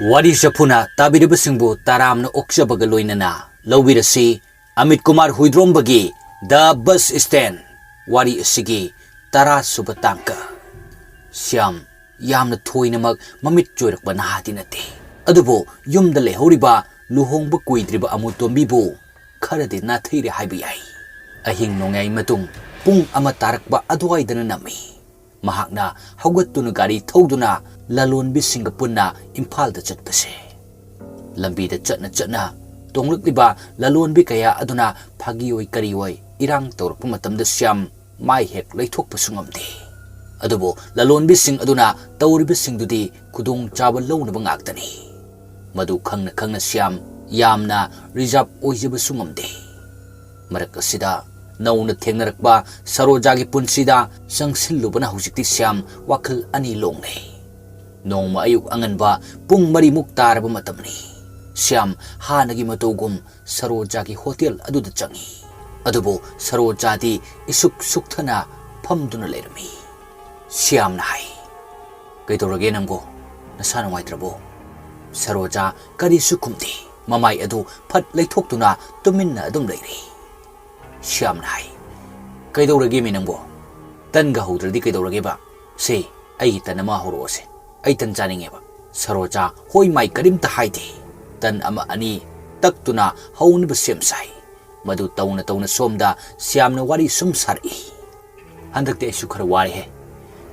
Wari Shapuna Tabiribasingbu Taramna Okshabaga Loinana Lowirasi Amit Kumar Huidrombagi The Bus Stand Wari Asigi Tara Subatanka Siam Yamna Toinamak Mamit Jorak Banahatinati Adubo Yumdale Horiba Luhong Bukuidriba Amutombibu Karadi Nathiri Hibiyai Ahing Nongai Matung Pung Amatarakba Adwaidana Nami Mahakna Haugatuna Gari Toduna Lalon Bisingapuna Impal the Chatpase Lambi the Chatna Dongluk Liba Lalon Bikaya Aduna Pagioi Karioi Irang Tor Pumatam the Siam Mai Hek Laitok Pasungamdi Adubo Lalon Bising Aduna Tauri Bising Dudi Kudung Java Lone Bangaktani Madu Kangna Siam Yamna Rizab Oizabasungamdi Marakasida Nauna Tengarakba Sarojagi Punsida Sangsilubana Husiti Siam Wakal Ani Longne Nong Ayuk Anganba Pung Mari Muktar Matamni Siam Hanagi Matogum Sarojagi Hotel Adu the Changi Adubo Sarojadi Isuk Suktana Pamduna Lermi Siam Nai Gaitoragenamgo Nasana Waitrabo Saroja Kari Sukumdi Mamai Adu Pat Laitokuna Tumina Adum Lady Siam Nai Gaidoragimi Nambo Tanga Hodradi Gaidorageba Say Aitanama Horose Aitan Janingeba Saroja Hoi Mai Karim Tahaiti Tan Ama Ani Taktuna Haun Basimsai Madu Tauna Somda Siamna Wari Sumsari Handak de Sukar Wari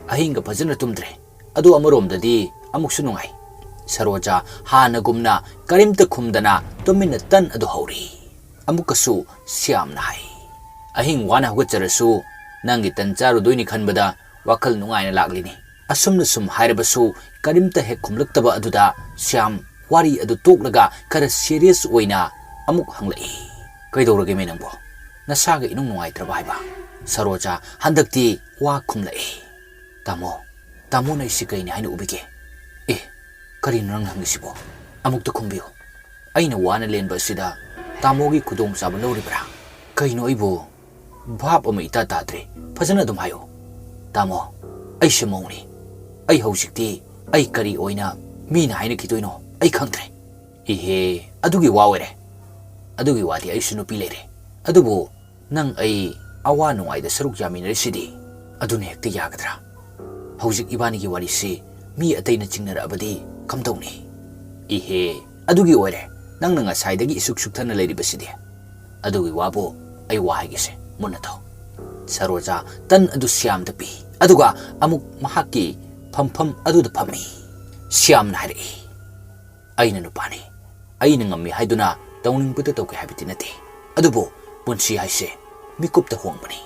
Ahinga Pazana Tumdre Adu Amarom Dadi Amuksunungai Saroja Hana Gumna Karim Takumdana Domina Tan Adu Hori Amukasu Siam Nai Ahing wana Wacharasu Nangi Tanjaru Duini Kanbada Wakal Nungai Laglini Asum Sum Hirabasu Karimta Hekum Luktaba Aduda Siam Wari Adu Toklaga Kara serious Oina Amuk Hanglai Kaidorage Menambo Nasaga Inungai Travaiba Saroja Handakti Wa Kumlai Tamo na Isikaini Hainu Ubike Karin Rang Hangisibo Amuk to Kumbio Aina Wana Len Basida Tamogi Kudum Sabaloribra Kaino Ibo Bab Omita Tadre Pazana Dumayo Tamo Ay Shimoni Ay Hosikti Ay Kari Oina Mina Haina Kituino Ay Country Ihe Adugi Wawere Adugi Wati Ay Sunupilere Adubo Nang Ay Awano Ay the Saruk Yamin City Adune Hekti Yagadra Hosik Ibaniki Warisi Mi Atena Chinara Abadi Kamtoni Ihe Adugi Ore Nang Nanga Sidagi Suksukana Lady Basidi Adugi Wabo Ay Wahigise Munato Saroja Tan Adu Siam the Pi Aduga Amuk Mahaki Pam Adu the Pami Siam Nari Aina Nupani Ainangami Haiduna Downing Putatoka Habitinati Adubo Bunsi I say Mikup the Hombani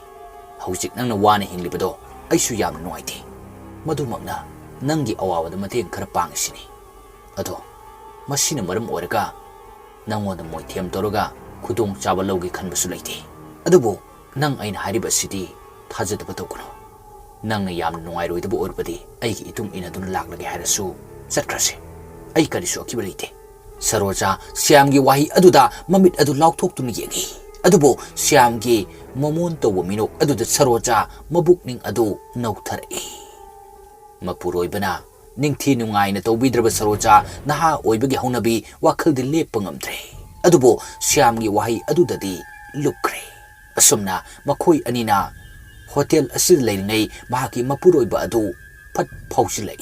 Hosik Nang Wani in Libido Aisuyam Noiti Madu Magna Nangi Awa the Matin Karapang Sini Ado Masina Madam Orega Nang the Moitiam Doroga Kudung Chabalogi Kanbasulati Adubo Nang Ain Hariba City Tazat Patokono Nang Yam Noiro the Borbadi Aiki Itum in a Dunlak Harasu Satrasi Aikariso Kibalite Saroja Siamgi Wahi Aduda Mamit Adu Lauk Tok to Niyagi Adubo Siamgi Momonto Womino Adu the Saroja Mabukning Adu Nautare Mapuroi Bana Ningti Nungai Nato Bidraba Saroja Naha Oibagi Honabi Wakal de Lepangamtre Adubo Siamgi Wahi Adudadi Lukre Asumna Makoi Anina Hotel Asil Lay Mahaki Mapuroi Badu Pat Pausilai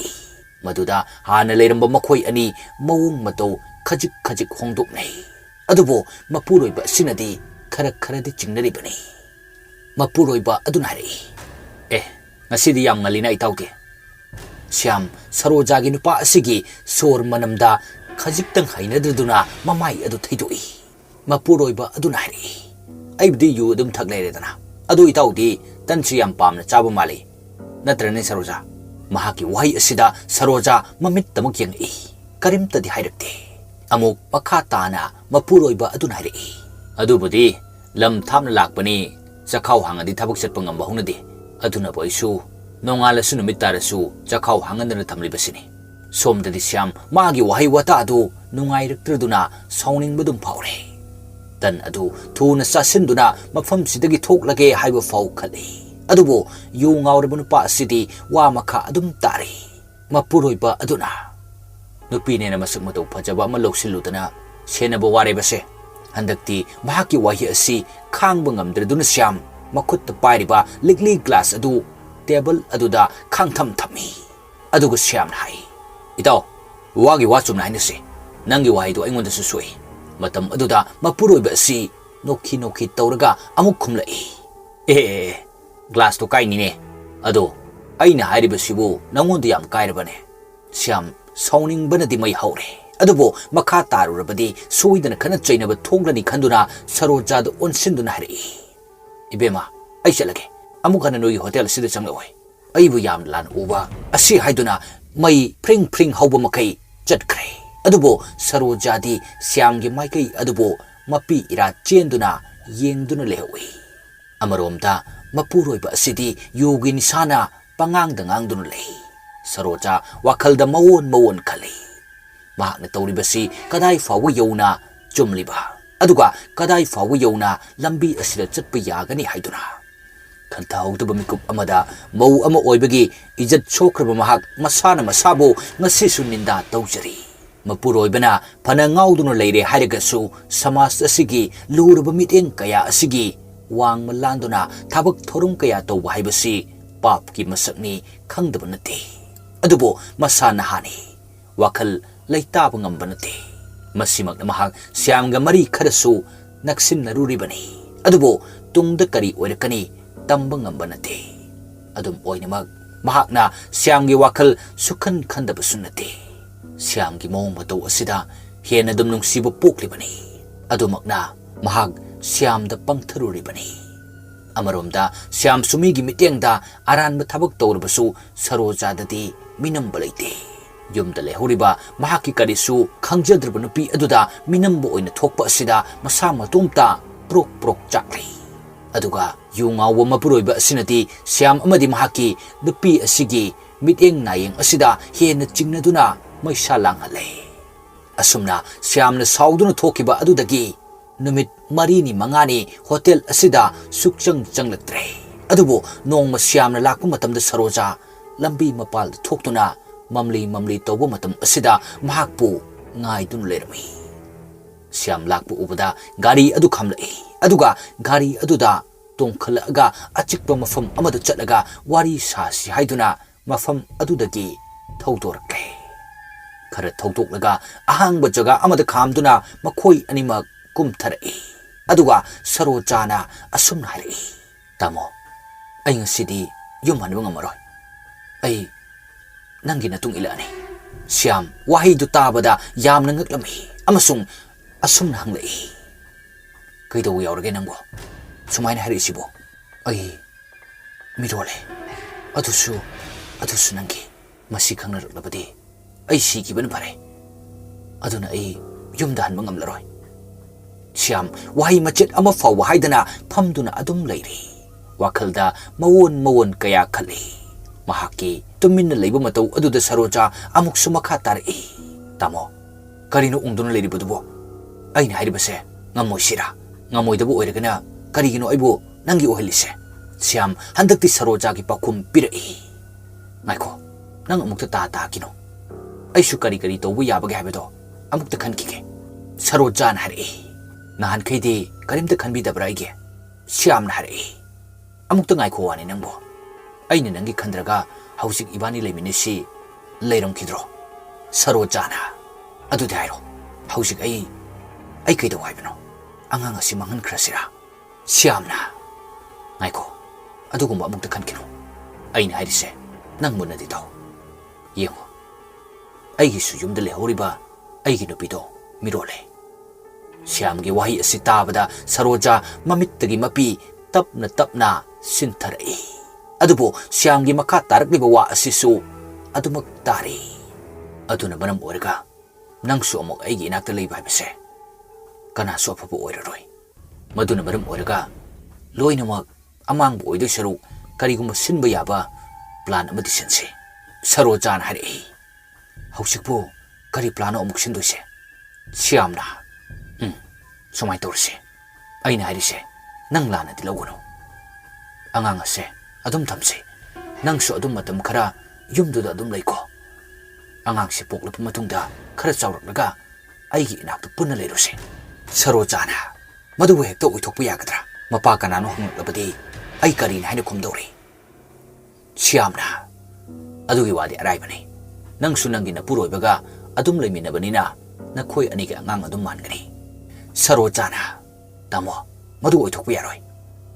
Maduda Hana Leramba Makoi Ani Mawung Mato Kajik Hongduk Nay Adubo Mapuroi Ba Sinadi Karadi Chingnari Bani Mapuroi Ba Adunari Nasidi Yang Nalina Itauti Siam Sarojagi Nupa Asigi Sor Manamda Kajik Tang Hainaduna Mamai Adu Taidui Mapuroi Ba Adunari Aibdi yu dum Tagledana Adu Itauti Tan Siam Pam Chabu Mali Natrani Saroja Mahaki Wai Asida Saroja Mamit Tamukiang Karim Tadi Hairakti Amuk Pakatana Mapuroi Ba Adunari Adubudi Lam Tam Lakbani Zakau Hangadi Tabuk Setpangam Bahunadi Aduna Boisu Nongala Sunumitarasu Zakau Hangan Tamlibasini Som Dadi Siam Magi Wai Wata Adu Nungai Traduna Sounding Budum Paure Tan Adu Tuna Sasinduna Mafam Sidagi Tok Lage Haiba Fau Kali Adubo Yung Aurabun Pa City Wamaka Adum Tari Mapuroi Ba Aduna ꯅꯨꯄꯤꯅꯦꯅ ꯃꯁꯛ ꯃꯇꯧ ꯐꯖꯕ ꯑꯃ ꯂꯧꯁꯤꯜꯂꯨꯗꯅ ꯁꯦꯟꯅꯕ ꯋꯥꯔꯦꯕꯁꯦ ꯍꯟꯗꯛꯇꯤ ꯃꯍꯥꯛꯀꯤ ꯋꯥꯍꯩ ꯑꯁꯤ ꯈꯥꯡꯕ ꯉꯝꯗ꯭ꯔꯗꯨꯅ ꯁ꯭ꯌꯥꯝ ꯃꯈꯨꯠꯇ ꯄꯥꯏꯔꯤꯕ ꯂꯤꯛꯂꯤ ꯒ꯭ꯂꯥꯁ ꯑꯗꯨ ꯇꯦꯕꯜ ꯑꯗꯨꯗ ꯈꯥꯡꯊꯝ ꯊꯝꯃꯤ ꯑꯗꯨꯒ ꯁ꯭ꯌꯥꯝꯅ ꯍꯥꯏ ꯏꯇꯥꯎ ꯋꯥꯒꯤ ꯋꯥ ꯆꯨꯝꯅ ꯍꯥꯏꯅꯁꯤ ꯅꯪꯒꯤ ꯋꯥꯍꯩꯗꯣ ꯑꯩꯉꯣꯟꯗꯁꯨ ꯁꯣꯛꯏ ꯃꯇꯝ ꯑꯗꯨꯗ ꯃꯄꯨꯔꯣꯏꯕ ꯑꯁꯤ ꯅꯣꯛꯈꯤ ꯇꯧꯔꯒ ꯑꯃꯨꯛ ꯈꯨꯝꯂꯛꯏ ꯒ꯭ꯂꯥꯁꯇꯣ ꯀꯥꯏꯅꯤꯅꯦ ꯑꯗꯣ ꯑꯩꯅ ꯍꯥꯏꯔꯤꯕꯁꯤꯕꯨ ꯅꯪꯉꯣꯟꯗ ꯌꯥꯝ ꯀꯥꯏꯔꯕꯅꯦ ꯁ꯭ꯌꯥꯝ ꯁꯥꯎꯅꯤꯡꯕꯅꯗꯤ ꯃꯩ ꯍꯧꯔꯦ ꯑꯗꯨꯕꯨ ꯃꯈꯥ ꯇꯥꯔꯨꯔꯕꯗꯤ ꯁꯣꯏꯗꯅ ꯈꯠꯅ ꯆꯩꯅꯕ ꯊꯣꯛꯂꯅꯤ ꯈꯟꯗꯨꯅ ꯁꯔꯣꯖꯥꯗ ꯑꯣꯟꯁꯤꯟꯗꯨꯅ ꯍꯥꯏꯔꯛꯏ ꯏꯕꯦꯝꯃ ꯑꯩ ꯆꯠꯂꯒꯦ ꯑꯃꯨꯛ ꯍꯟꯅ ꯅꯣꯏꯒꯤ ꯍꯣꯇꯦꯜ ꯑꯁꯤꯗ ꯆꯪꯂꯛꯑꯣꯏ ꯑꯩꯕꯨ ꯌꯥꯝ ꯂꯥꯟꯅ ꯎꯕ ꯑꯁꯤ ꯍꯥꯏꯗꯨꯅ ꯃꯩ ꯐ꯭ꯔꯤꯡ ꯍꯧꯕ ꯃꯈꯩ ꯆꯠꯈ꯭ꯔꯦ ꯑꯗꯨꯕꯨ ꯁꯔꯣꯖꯥꯗꯤ ꯁ꯭ꯌꯥꯝꯒꯤ ꯃꯥꯏꯀꯩ ꯑꯗꯨꯕꯨ ꯃꯄꯤ ꯏꯔꯥ ꯆꯦꯟꯗꯨꯅ ꯌꯦꯡꯗꯨꯅ ꯂꯩꯍꯧꯏ ꯑꯃꯔꯣꯝꯗ ꯃꯄꯨꯔꯣꯏꯕ ꯑꯁꯤꯗꯤ ꯌꯨꯒꯤ ꯅꯤꯁꯥꯅ ꯄꯉꯥꯡꯗ ꯉꯥꯡꯗꯨꯅ ꯂꯩ ꯁꯔꯣꯖꯥ ꯋꯥꯈꯜꯗ ꯃꯑꯣꯟ ꯈꯜꯂꯤ ꯃꯍꯥꯛꯅ ꯇꯧꯔꯤꯕꯁꯤ ꯀꯗꯥꯏ ꯐꯥꯎꯕ ꯌꯧꯅ ꯆꯨꯝꯂꯤꯕ ꯑꯗꯨꯒ ꯀꯗꯥꯏ ꯐꯥꯎꯕ ꯌꯧꯅ ꯂꯝꯕꯤ ꯑꯁꯤꯗ ꯆꯠꯄ ꯌꯥꯒꯅꯤ ꯍꯥꯏꯗꯨꯅ ꯈꯟꯊꯍꯧꯗꯕ ꯃꯤꯀꯨꯞ ꯑꯃꯗ ꯃꯧ ꯑꯃ ꯑꯣꯏꯕꯒꯤ ꯏꯖꯠ ꯁꯣꯛꯈ꯭ꯔꯕ ꯃꯍꯥꯛ ꯃꯁꯥꯅ ꯃꯁꯥꯕꯨ ꯉꯁꯤꯁꯨ ꯅꯤꯟꯗꯥ ꯇꯧꯖꯔꯤ ꯃꯄꯨꯔꯣꯏꯕꯅ ꯐꯅ ꯉꯥꯎꯗꯨꯅ ꯂꯩꯔꯦ ꯍꯥꯏꯔꯒꯁꯨ ꯁꯃꯥꯖ ꯑꯁꯤꯒꯤ ꯂꯨꯔꯕ ꯃꯤꯠꯌꯦꯡ ꯀꯌꯥ ꯑꯁꯤꯒꯤ ꯋꯥꯡꯃ ꯂꯥꯟꯗꯨꯅ ꯊꯕꯛ ꯊꯧꯔꯝ ꯀꯌꯥ ꯇꯧꯕ ꯍꯥꯏꯕꯁꯤ ꯄꯥꯞꯀꯤ ꯃꯁꯛꯅꯤ ꯈꯪꯗꯕ ꯅꯠꯇꯦ ꯑꯗꯨꯕꯨ ꯃꯁꯥ ꯅꯍꯥꯅꯤ ꯋꯥꯈꯜ ꯂꯩꯇꯥꯕ ꯉꯝꯕ ꯅꯠꯇꯦ ꯃꯁꯤꯃꯛꯅ ꯃꯍꯥꯛ ꯁ꯭ꯌꯥꯝꯒ ꯃꯔꯤ ꯈꯔꯁꯨ ꯅꯛꯁꯤꯟꯅꯔꯨꯔꯤꯕꯅꯤ ꯑꯗꯨꯕꯨ ꯇꯨꯡꯗ ꯀꯔꯤ ꯑꯣꯏꯔꯛꯀꯅꯤ ꯇꯝꯕ ꯉꯝꯕ ꯅꯠꯇꯦ ꯑꯗꯨꯝ ꯑꯣꯏꯅꯃꯛ ꯃꯍꯥꯛꯅ ꯁ꯭ꯌꯥꯝꯒꯤ ꯋꯥꯈꯜ ꯁꯨꯈꯟ ꯈꯟꯗꯕꯁꯨ ꯅꯠꯇꯦ ꯁ꯭ꯌꯥꯝꯒꯤ ꯃꯑꯣꯡ ꯃꯇꯧ ꯑꯁꯤꯗ ꯍꯦꯟꯅ ꯑꯗꯨꯝ ꯅꯨꯡꯁꯤꯕ ꯄꯣꯛꯂꯤꯕꯅꯤ ꯑꯗꯨꯃꯛꯅ ꯃꯍꯥꯛ ꯁ꯭ꯌꯥꯝꯗ ꯄꯪꯊꯔꯨꯔꯤꯕꯅꯤ ꯑꯃꯔꯣꯝꯗ ꯁ꯭ꯌꯥꯝ ꯁꯨꯃꯤꯒꯤ ꯃꯤꯠꯌꯦꯡꯗ ꯑꯔꯥꯟꯕ ꯊꯕꯛ ꯇꯧꯔꯕꯁꯨ ꯁꯔꯣꯖꯥꯗꯗꯤ ꯃꯤꯅꯝꯕ ꯂꯩꯇꯦ ꯌꯨꯝꯗ ꯂꯩꯍꯧꯔꯤꯕ ꯃꯍꯥꯛꯀꯤ ꯀꯔꯤꯁꯨ ꯈꯪꯖꯗ꯭ꯔꯕ ꯅꯨꯄꯤ ꯑꯗꯨꯗ ꯃꯤꯅꯝꯕ ꯑꯣꯏꯅ ꯊꯣꯛꯄ ꯑꯁꯤꯗ ꯃꯁꯥ ꯃꯇꯣꯝꯇ ꯄ꯭ꯔꯣꯛ ꯆꯥꯛꯂꯤ ꯑꯗꯨꯒ ꯌꯨ ꯉꯥꯎꯕ ꯃꯄꯨꯔꯣꯏꯕ ꯑꯁꯤꯅꯗꯤ ꯁ꯭ꯌꯥꯝ ꯑꯃꯗꯤ ꯃꯍꯥꯛꯀꯤ ꯅꯨꯄꯤ ꯑꯁꯤꯒꯤ ꯃꯤꯠꯌꯦꯡ ꯅꯥꯌꯦꯡ ꯑꯁꯤꯗ ꯍꯦꯟꯅ ꯆꯤꯡꯅꯗꯨꯅ ꯃꯩꯁꯥ ꯂꯥꯡꯍꯜꯂꯦ ꯑꯁꯨꯝꯅ ꯁ꯭ꯌꯥꯝꯅ ꯁꯥꯎꯗꯨꯅ ꯊꯣꯛꯈꯤꯕ ꯑꯗꯨꯗꯒꯤ ꯅꯨꯃꯤꯠ 4-5 ꯍꯣꯇꯦꯜ ꯑꯁꯤꯗ ꯁꯨꯛꯆꯪ ꯆꯪꯂꯛꯇ꯭ꯔꯦ ꯑꯗꯨꯕꯨ ꯅꯣꯡꯃ ꯁ꯭ꯌꯥꯝꯅ ꯂꯥꯛꯄ ꯃꯇꯝꯗ ꯁꯔꯣꯖꯥ ꯂꯝꯕꯤ ꯃꯄꯥꯜꯗ ꯊꯣꯛꯇꯨꯅ ꯃꯝꯂꯤ ꯇꯧꯕ ꯃꯇꯝ ꯑꯁꯤꯗ ꯃꯍꯥꯛꯄꯨ ꯉꯥꯏꯗꯨꯅ ꯂꯩꯔꯝꯃꯤ ꯁ꯭ꯌꯥꯝ ꯂꯥꯛꯄ ꯎꯕꯗ ꯒꯥꯔꯤ ꯑꯗꯨ ꯈꯥꯝꯂꯛꯏ ꯑꯗꯨꯒ ꯒꯥꯔꯤ ꯑꯗꯨꯗ ꯇꯣꯡꯈꯠꯂꯛꯑꯒ ꯑꯆꯤꯛꯄ ꯃꯐꯝ ꯑꯃꯗ ꯆꯠꯂꯒ ꯋꯥꯔꯤ ꯁꯥꯁꯤ ꯍꯥꯏꯗꯨꯅ ꯃꯐꯝ ꯑꯗꯨꯗꯒꯤ ꯊꯧꯗꯣꯔꯛꯂꯦ ꯈꯔ ꯊꯧꯗꯣꯛꯂꯒ ꯑꯍꯥꯡꯕ ꯖꯒꯥ ꯑꯃꯗ ꯈꯥꯝꯗꯨꯅ ꯃꯈꯣꯏ ꯑꯅꯤꯃꯛ ꯀꯨꯝꯊꯔꯛꯏ ꯑꯗꯨꯒ ꯁꯔꯣꯖꯥꯅ ꯑꯁꯨꯝꯅ ꯍꯥꯏꯔꯛꯏ ꯇꯥꯃꯣ ꯑꯩ ꯉꯁꯤꯗꯤ ꯌꯨꯝ ꯍꯟꯕ ꯉꯝꯃꯔꯣꯏ ꯑꯩ ꯅꯪꯒꯤ ꯅꯇꯨꯡ ꯏꯜꯂꯛꯑꯅꯤ ꯁ꯭ꯌꯥꯝ ꯋꯥꯍꯩꯗꯨ ꯇꯥꯕꯗ ꯌꯥꯝꯅ ꯉꯛꯂꯝꯃꯤ ꯑꯃꯁꯨꯡ ꯑꯁꯨꯝꯅ ꯍꯪꯂꯛꯏ ꯀꯩꯗꯧꯕ ꯌꯥꯎꯔꯒꯦ ꯅꯪꯕꯣ ꯁꯨꯃꯥꯏꯅ ꯍꯥꯏꯔꯛꯏꯁꯤꯕꯣ ꯑꯩ ꯃꯤꯔꯣꯜꯂꯦ ꯑꯗꯨꯁꯨ ꯅꯪꯒꯤ ꯃꯁꯤ ꯈꯪꯅꯔꯛꯂꯕꯗꯤ ꯑꯩ ꯁꯤꯈꯤꯕꯅ ꯐꯔꯦ ꯑꯗꯨꯅ ꯑꯩ ꯌꯨꯝꯗ ꯍꯟꯕ ꯉꯝꯂꯔꯣꯏ ꯁ꯭ꯌꯥꯝ ꯋꯥꯍꯩ ꯃꯆꯦꯠ ꯑꯃ ꯐꯥꯎꯕ ꯍꯥꯏꯗꯅ ꯐꯝꯗꯨꯅ ꯑꯗꯨꯝ ꯂꯩꯔꯤ ꯋꯥꯈꯜꯗ ꯃꯑꯣꯟ ꯀꯌꯥ ꯈꯜꯂꯤ ꯃꯍꯥꯛꯀꯤ ꯇꯨꯃꯤꯟꯅ ꯂꯩꯕ ꯃꯇꯧ ꯑꯗꯨꯗ ꯁꯔꯣꯖꯥ ꯑꯃꯨꯛꯁꯨ ꯃꯈꯥ ꯇꯥꯔꯛꯏ ꯇꯥꯃꯣ ꯀꯔꯤꯅꯣ ꯎꯪꯗꯨꯅ ꯂꯩꯔꯤꯕꯗꯨꯕꯣ ꯑꯩꯅ ꯍꯥꯏꯔꯤꯕꯁꯦ ꯉꯝꯃꯣꯏꯁꯤꯔꯥ ꯉꯝꯃꯣꯏꯗꯕ ꯑꯣꯏꯔꯒꯅ ꯀꯔꯤꯒꯤꯅꯣ ꯑꯩꯕꯨ ꯅꯪꯒꯤ ꯑꯣꯏꯍꯜꯂꯤꯁꯦ ꯁ꯭ꯌꯥꯝ ꯍꯟꯗꯛꯇꯤ ꯁꯔꯣꯖꯥꯒꯤ ꯄꯥꯎꯈꯨꯝ ꯄꯤꯔꯛꯏ ꯉꯥꯏꯈꯣ ꯅꯪ ꯑꯃꯨꯛꯇ ꯇꯥꯈꯤꯅꯣ ꯑꯩꯁꯨ ꯀꯔꯤ ꯇꯧꯕ ꯌꯥꯕꯒꯦ ꯍꯥꯏꯕꯗꯣ ꯑꯃꯨꯛꯇ ꯈꯟꯈꯤꯒꯦ ꯁꯔꯣꯖꯥꯅ ꯍꯥꯏꯔꯛꯏ ꯅꯍꯥꯟꯈꯩꯗꯤ ꯀꯔꯤꯝꯇ ꯈꯟꯕꯤꯗꯕ꯭ꯔꯥ ꯑꯩꯒꯤ ꯁ꯭ꯌꯥꯝꯅ ꯍꯥꯏꯔꯛꯏ ꯑꯃꯨꯛꯇ ꯉꯥꯏꯈꯣ ꯋꯥꯅꯤ ꯅꯪꯕꯨ ꯑꯩꯅ ꯅꯪꯒꯤ ꯈꯟꯗ꯭ꯔꯒ ꯍꯧꯖꯤꯛ ꯏꯕꯥꯅꯤ ꯂꯩꯃꯤꯟꯅꯁꯤ ꯂꯩꯔꯝꯈꯤꯗ꯭ꯔꯣ ꯁꯔꯣꯖꯥꯅ ꯑꯗꯨꯗꯤ ꯍꯥꯏꯔꯣ ꯍꯧꯖꯤꯛ ꯑꯩ ꯀꯩꯗꯧ ꯍꯥꯏꯕꯅꯣ ꯑꯉꯥꯡ ꯑꯁꯤ ꯃꯥꯡꯍꯟꯈ꯭ꯔꯁꯤꯔꯥ ꯁ꯭ꯌꯥꯝꯅ ꯉꯥꯏꯈꯣ ꯑꯗꯨꯒꯨꯝꯕ ꯑꯃꯨꯛꯇ ꯈꯟꯈꯤꯅꯨ ꯑꯩꯅ ꯍꯥꯏꯔꯤꯁꯦ ꯅꯪ ꯃꯨꯟꯅꯗꯤ ꯇꯥꯎ ꯌꯦꯡꯉꯣ ꯑꯩꯒꯤꯁꯨ ꯌꯨꯝꯗ ꯂꯩꯍꯧꯔꯤꯕ ꯑꯩꯒꯤ ꯅꯨꯄꯤꯗꯣ ꯃꯤꯔꯣꯜꯂꯦ ꯁ꯭ꯌꯥꯝꯒꯤ ꯋꯥꯍꯩ ꯑꯁꯤ ꯇꯥꯕꯗ ꯁꯔꯣꯖꯥ ꯃꯃꯤꯠꯇꯒꯤ ꯃꯄꯤ ꯇꯞꯅ ꯁꯤꯟꯊꯔꯛꯏ ꯑꯗꯨꯕꯨ ꯁ꯭ꯌꯥꯝꯒꯤ ꯃꯈꯥ ꯇꯥꯔꯛꯂꯤꯕ ꯋꯥ ꯑꯁꯤꯁꯨ ꯑꯗꯨꯃꯛ ꯇꯥꯔꯤ ꯑꯗꯨꯅ ꯃꯔꯝ ꯑꯣꯏꯔꯒ ꯅꯪꯁꯨ ꯑꯃꯨꯛ ꯑꯩꯒꯤ ꯏꯅꯥꯛꯇ ꯂꯩꯕ ꯍꯥꯏꯕꯁꯦ ꯀꯅꯥꯁꯨ ꯑꯐꯕ ꯑꯣꯏꯔꯔꯣꯏ ꯃꯗꯨꯅ ꯃꯔꯝ ꯑꯣꯏꯔꯒ ꯂꯣꯏꯅꯃꯛ ꯑꯃꯥꯡꯕ ꯑꯣꯏꯗꯣꯏ ꯁꯔꯨꯛ ꯀꯔꯤꯒꯨꯝꯕ ꯁꯤꯟꯕ ꯌꯥꯕ ꯄ꯭ꯂꯥꯟ ꯑꯃꯗꯤ ꯁꯤꯟꯁꯤ ꯁꯔꯣꯖꯥꯅ ꯍꯥꯏꯔꯛꯏ ꯍꯧꯖꯤꯛꯄꯨ ꯀꯔꯤ ꯄ꯭ꯂꯥꯟꯅꯣ ꯑꯃꯨꯛ ꯁꯤꯟꯗꯣꯏꯁꯦ ꯁ꯭ꯌꯥꯝꯅ ꯁꯨꯃꯥꯏꯅ ꯇꯧꯔꯁꯤ ꯑꯩꯅ ꯍꯥꯏꯔꯤꯁꯦ ꯅꯪ ꯂꯥꯟꯅꯗꯤ ꯂꯧꯒꯅꯨ ꯑꯉꯥꯡ ꯑꯁꯦ ꯑꯗꯨꯝ ꯊꯝꯁꯤ ꯅꯪꯁꯨ ꯑꯗꯨꯝ ꯃꯇꯝ ꯈꯔ ꯌꯨꯝꯗꯨꯗ ꯑꯗꯨꯝ ꯂꯩꯀꯣ ꯑꯉꯥꯡꯁꯤ ꯄꯣꯛꯂꯕ ꯃꯇꯨꯡꯗ ꯈꯔ ꯆꯥꯎꯔꯛꯂꯒ ꯑꯩꯒꯤ ꯏꯅꯥꯛꯇ ꯄꯨꯟꯅ ꯂꯩꯔꯨꯁꯤ ꯁꯔꯣꯖꯥꯅ ꯃꯗꯨꯕꯨ ꯍꯦꯛꯇ ꯑꯣꯏꯊꯣꯛꯄ ꯌꯥꯒꯗ꯭ꯔꯥ ꯃꯄꯥ ꯀꯅꯥꯅꯣ ꯍꯪꯂꯛꯂꯕꯗꯤ ꯑꯩ ꯀꯔꯤꯅ ꯍꯥꯏꯅ ꯈꯨꯝꯗꯧꯔꯤ ꯁ꯭ꯌꯥꯝꯅ ꯑꯗꯨꯒꯤ ꯋꯥꯗꯤ ꯑꯔꯥꯏꯕꯅꯤ ꯅꯪꯁꯨ ꯅꯪꯒꯤ ꯅꯄꯨꯔꯣꯏꯕꯒ ꯑꯗꯨꯝ ꯂꯩꯃꯤꯟꯅꯕꯅꯤꯅ ꯅꯈꯣꯏ ꯑꯅꯤꯒꯤ ꯑꯉꯥꯡ ꯑꯗꯨꯝ ꯃꯥꯟꯒꯅꯤ ꯁꯔꯣꯖꯥꯅ ꯇꯥꯃꯣ ꯃꯗꯨ ꯑꯣꯏꯊꯣꯛꯄ ꯌꯥꯔꯣꯏ